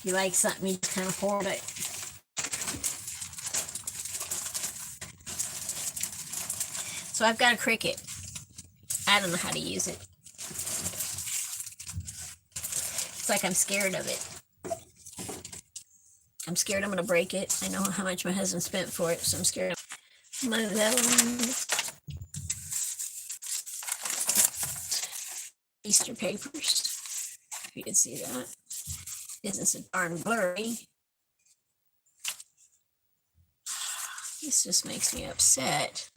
You like something, you just kind of hold it. So I've got a Cricut. I don't know how to use it. It's like I'm scared of it. I'm scared I'm going to break it. I know how much my husband spent for it, so I'm scared of my vellum. Easter papers. If you can see that. Isn't so darn blurry. This just makes me upset.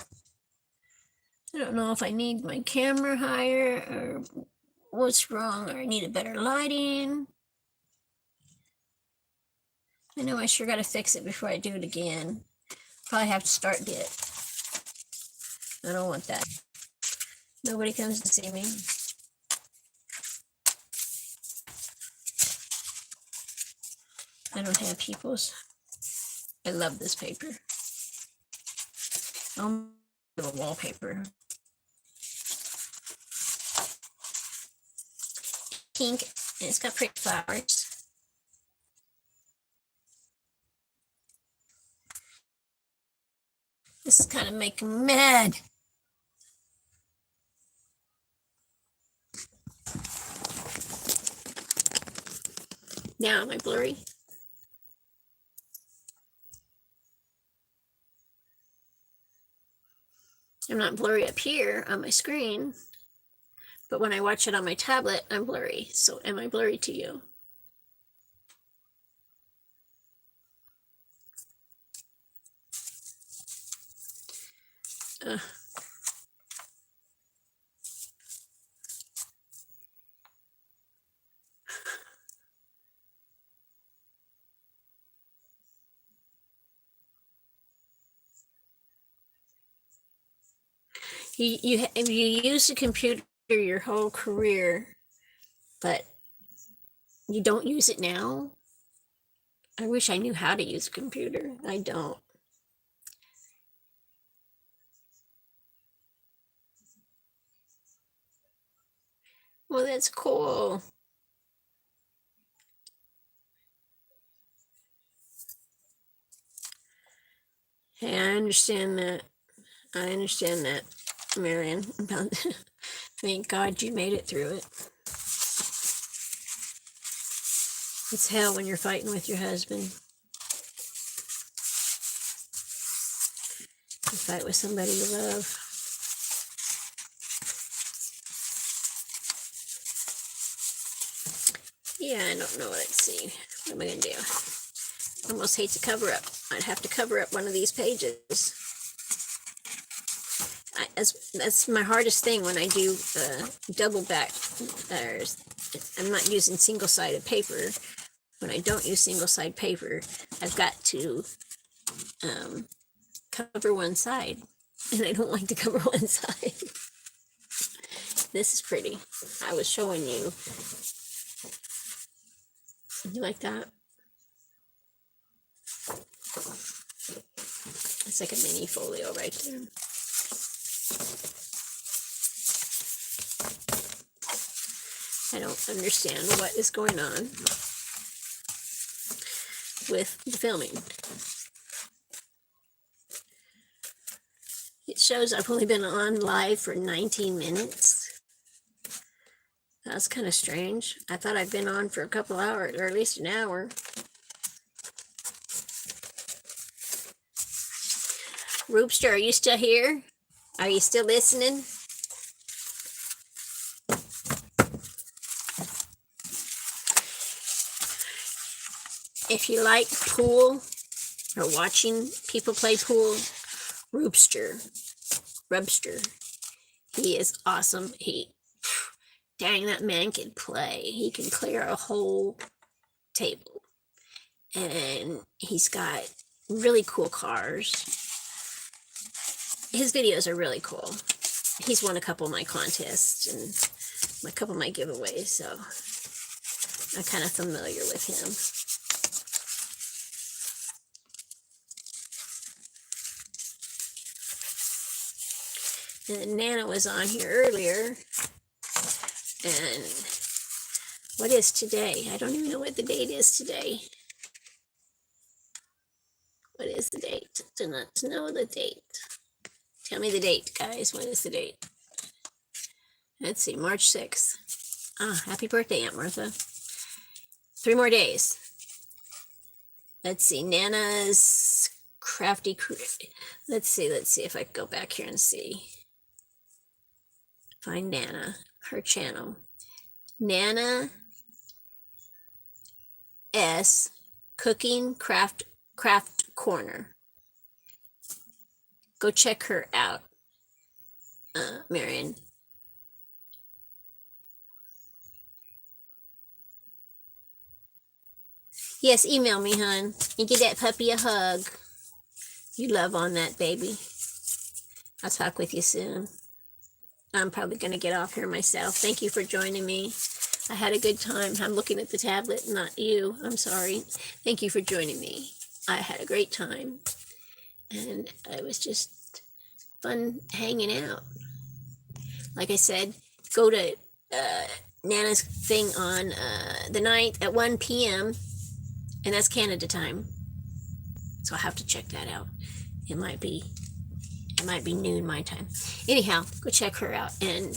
I don't know if I need my camera higher or what's wrong, or I need a better lighting. I know I sure got to fix it before I do it again. Probably have to start it. I don't want that. Nobody comes to see me. I don't have peoples. I love this paper. I'll do a wallpaper. Pink, and it's got pretty flowers. This is kind of making me mad. Now, am I blurry? I'm not blurry up here on my screen, but when I watch it on my tablet, I'm blurry. So am I blurry to you? You use a computer your whole career, but you don't use it now. I wish I knew how to use a computer. I don't. Well, that's cool. Hey, I understand that. I understand that, Marion. Thank God you made it through it. It's hell when you're fighting with your husband. You fight with somebody you love. Yeah, I don't know. Let's see. What am I going to do? I almost hate to cover up. I'd have to cover up one of these pages. That's my hardest thing when I do double back. I'm not using single-sided paper. When I don't use single-sided paper, I've got to cover one side, and I don't like to cover one side. This is pretty. I was showing you. You like that? It's like a mini folio right there. I don't understand what is going on with the filming. It shows I've only been on live for 19 minutes. That's kind of strange. I thought I'd been on for a couple hours, or at least an hour. Roopster, are you still here? Are you still listening? If you like pool or watching people play pool, Rubster, he is awesome. Dang, that man can play. He can clear a whole table. And he's got really cool cars. His videos are really cool. He's won a couple of my contests and a couple of my giveaways, so I'm kind of familiar with him. And Nana was on here earlier. And what is today? I don't even know what the date is today. What is the date? Do not know the date. Tell me the date, guys. What is the date? Let's see, March 6th. Ah, happy birthday, Aunt Martha. 3 more days. Let's see, Nana's Crafty. Let's see if I can go back here and see. Find Nana, her channel. Nana S Cooking Craft Corner. Go check her out, Marion. Yes, email me, hon, and give that puppy a hug. You love on that baby. I'll talk with you soon. I'm probably going to get off here myself. Thank you for joining me. I had a good time. I'm looking at the tablet, not you. I'm sorry. Thank you for joining me. I had a great time. And it was just fun hanging out. Like I said, go to Nana's thing on the 9th at 1 p.m. And that's Canada time. So I'll have to check that out. It might be noon my time. Anyhow, go check her out, and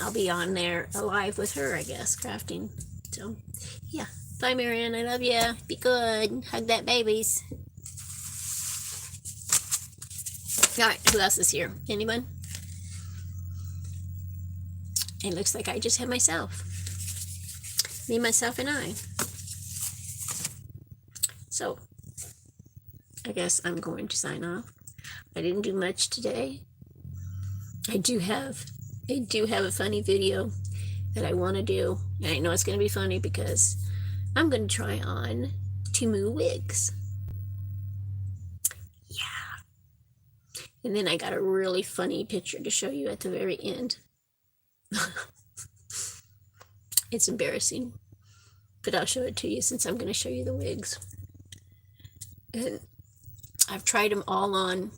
I'll be on there live with her, I guess, crafting. So yeah, bye, Marianne. I love you. Be good. Hug that babies. All right, who else is here? Anyone? It looks like I just have myself. Me, myself, and I. So I guess I'm going to sign off. I didn't do much today. I do have a funny video that I want to do. And I know it's going to be funny because I'm going to try on Temu wigs. Yeah. And then I got a really funny picture to show you at the very end. It's embarrassing, but I'll show it to you since I'm going to show you the wigs. And I've tried them all on,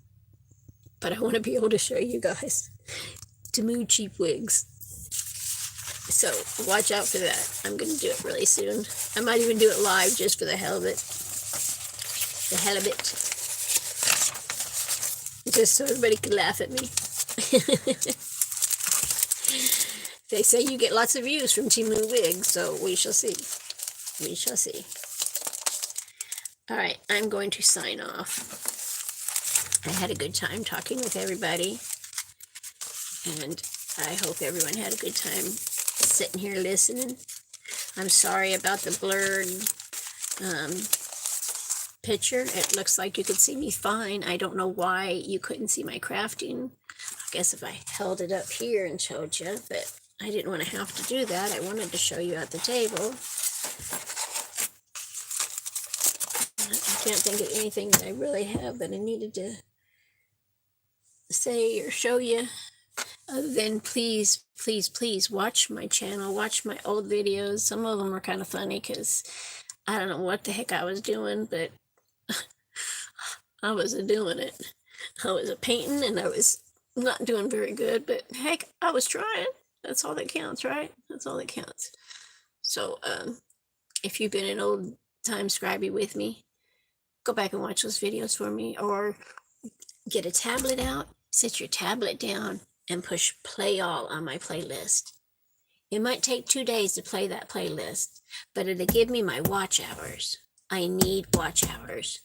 but I want to be able to show you guys Temu cheap wigs. So watch out for that. I'm going to do it really soon. I might even do it live just for the hell of it. The hell of it. Just so everybody can laugh at me. They say you get lots of views from Temu wigs, so we shall see. We shall see. All right, I'm going to sign off. I had a good time talking with everybody, and I hope everyone had a good time sitting here listening. I'm sorry about the blurred picture. It looks like you could see me fine. I don't know why you couldn't see my crafting. I guess if I held it up here and showed you, but I didn't want to have to do that. I wanted to show you at the table. I can't think of anything that I really have that I needed to say or show you, other than please watch my channel, watch my old videos. Some of them are kind of funny because I don't know what the heck I was doing, but I wasn't doing it. I was painting and I was not doing very good, but heck, I was trying. That's all that counts, right? That's all that counts. So if you've been an old time scribey with me, go back and watch those videos for me, or get a tablet out, set your tablet down, and push play all on my playlist. It might take 2 days to play that playlist, but it'll give me my watch hours. I need watch hours.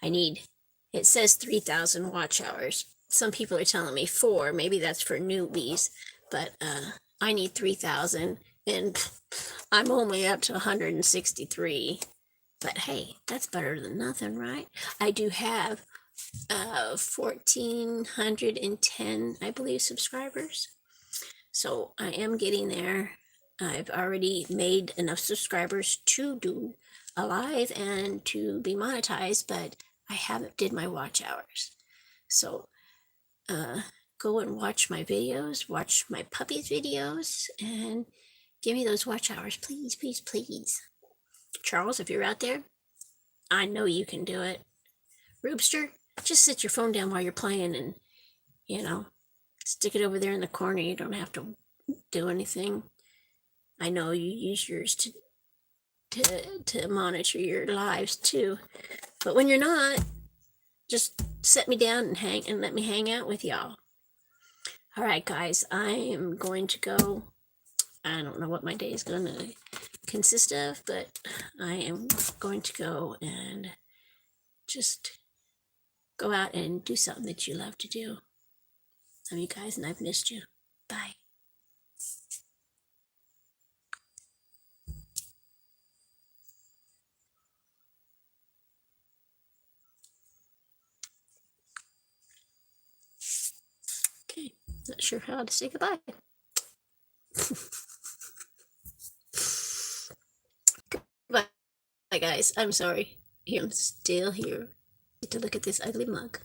It says 3,000 watch hours. Some people are telling me 4, maybe that's for newbies, but I need 3,000, and I'm only up to 163. But hey, that's better than nothing, right? I do have 1,410, I believe, subscribers. So I am getting there. I've already made enough subscribers to do a live and to be monetized, but I haven't did my watch hours. So go and watch my videos, watch my puppies videos, and give me those watch hours, please, please, please. Charles, if you're out there, I know you can do it. Roobster, just sit your phone down while you're playing and, stick it over there in the corner. You don't have to do anything. I know you use yours to monitor your lives too. But when you're not, just set me down and let me hang out with y'all. All right, guys, I am going to go. I don't know what my day is going to consist of, but I am going to go and just go out and do something that you love to do. Love you guys, and I've missed you. Bye. Not sure how to say goodbye. Goodbye, guys. I'm sorry. I'm still here to look at this ugly mug.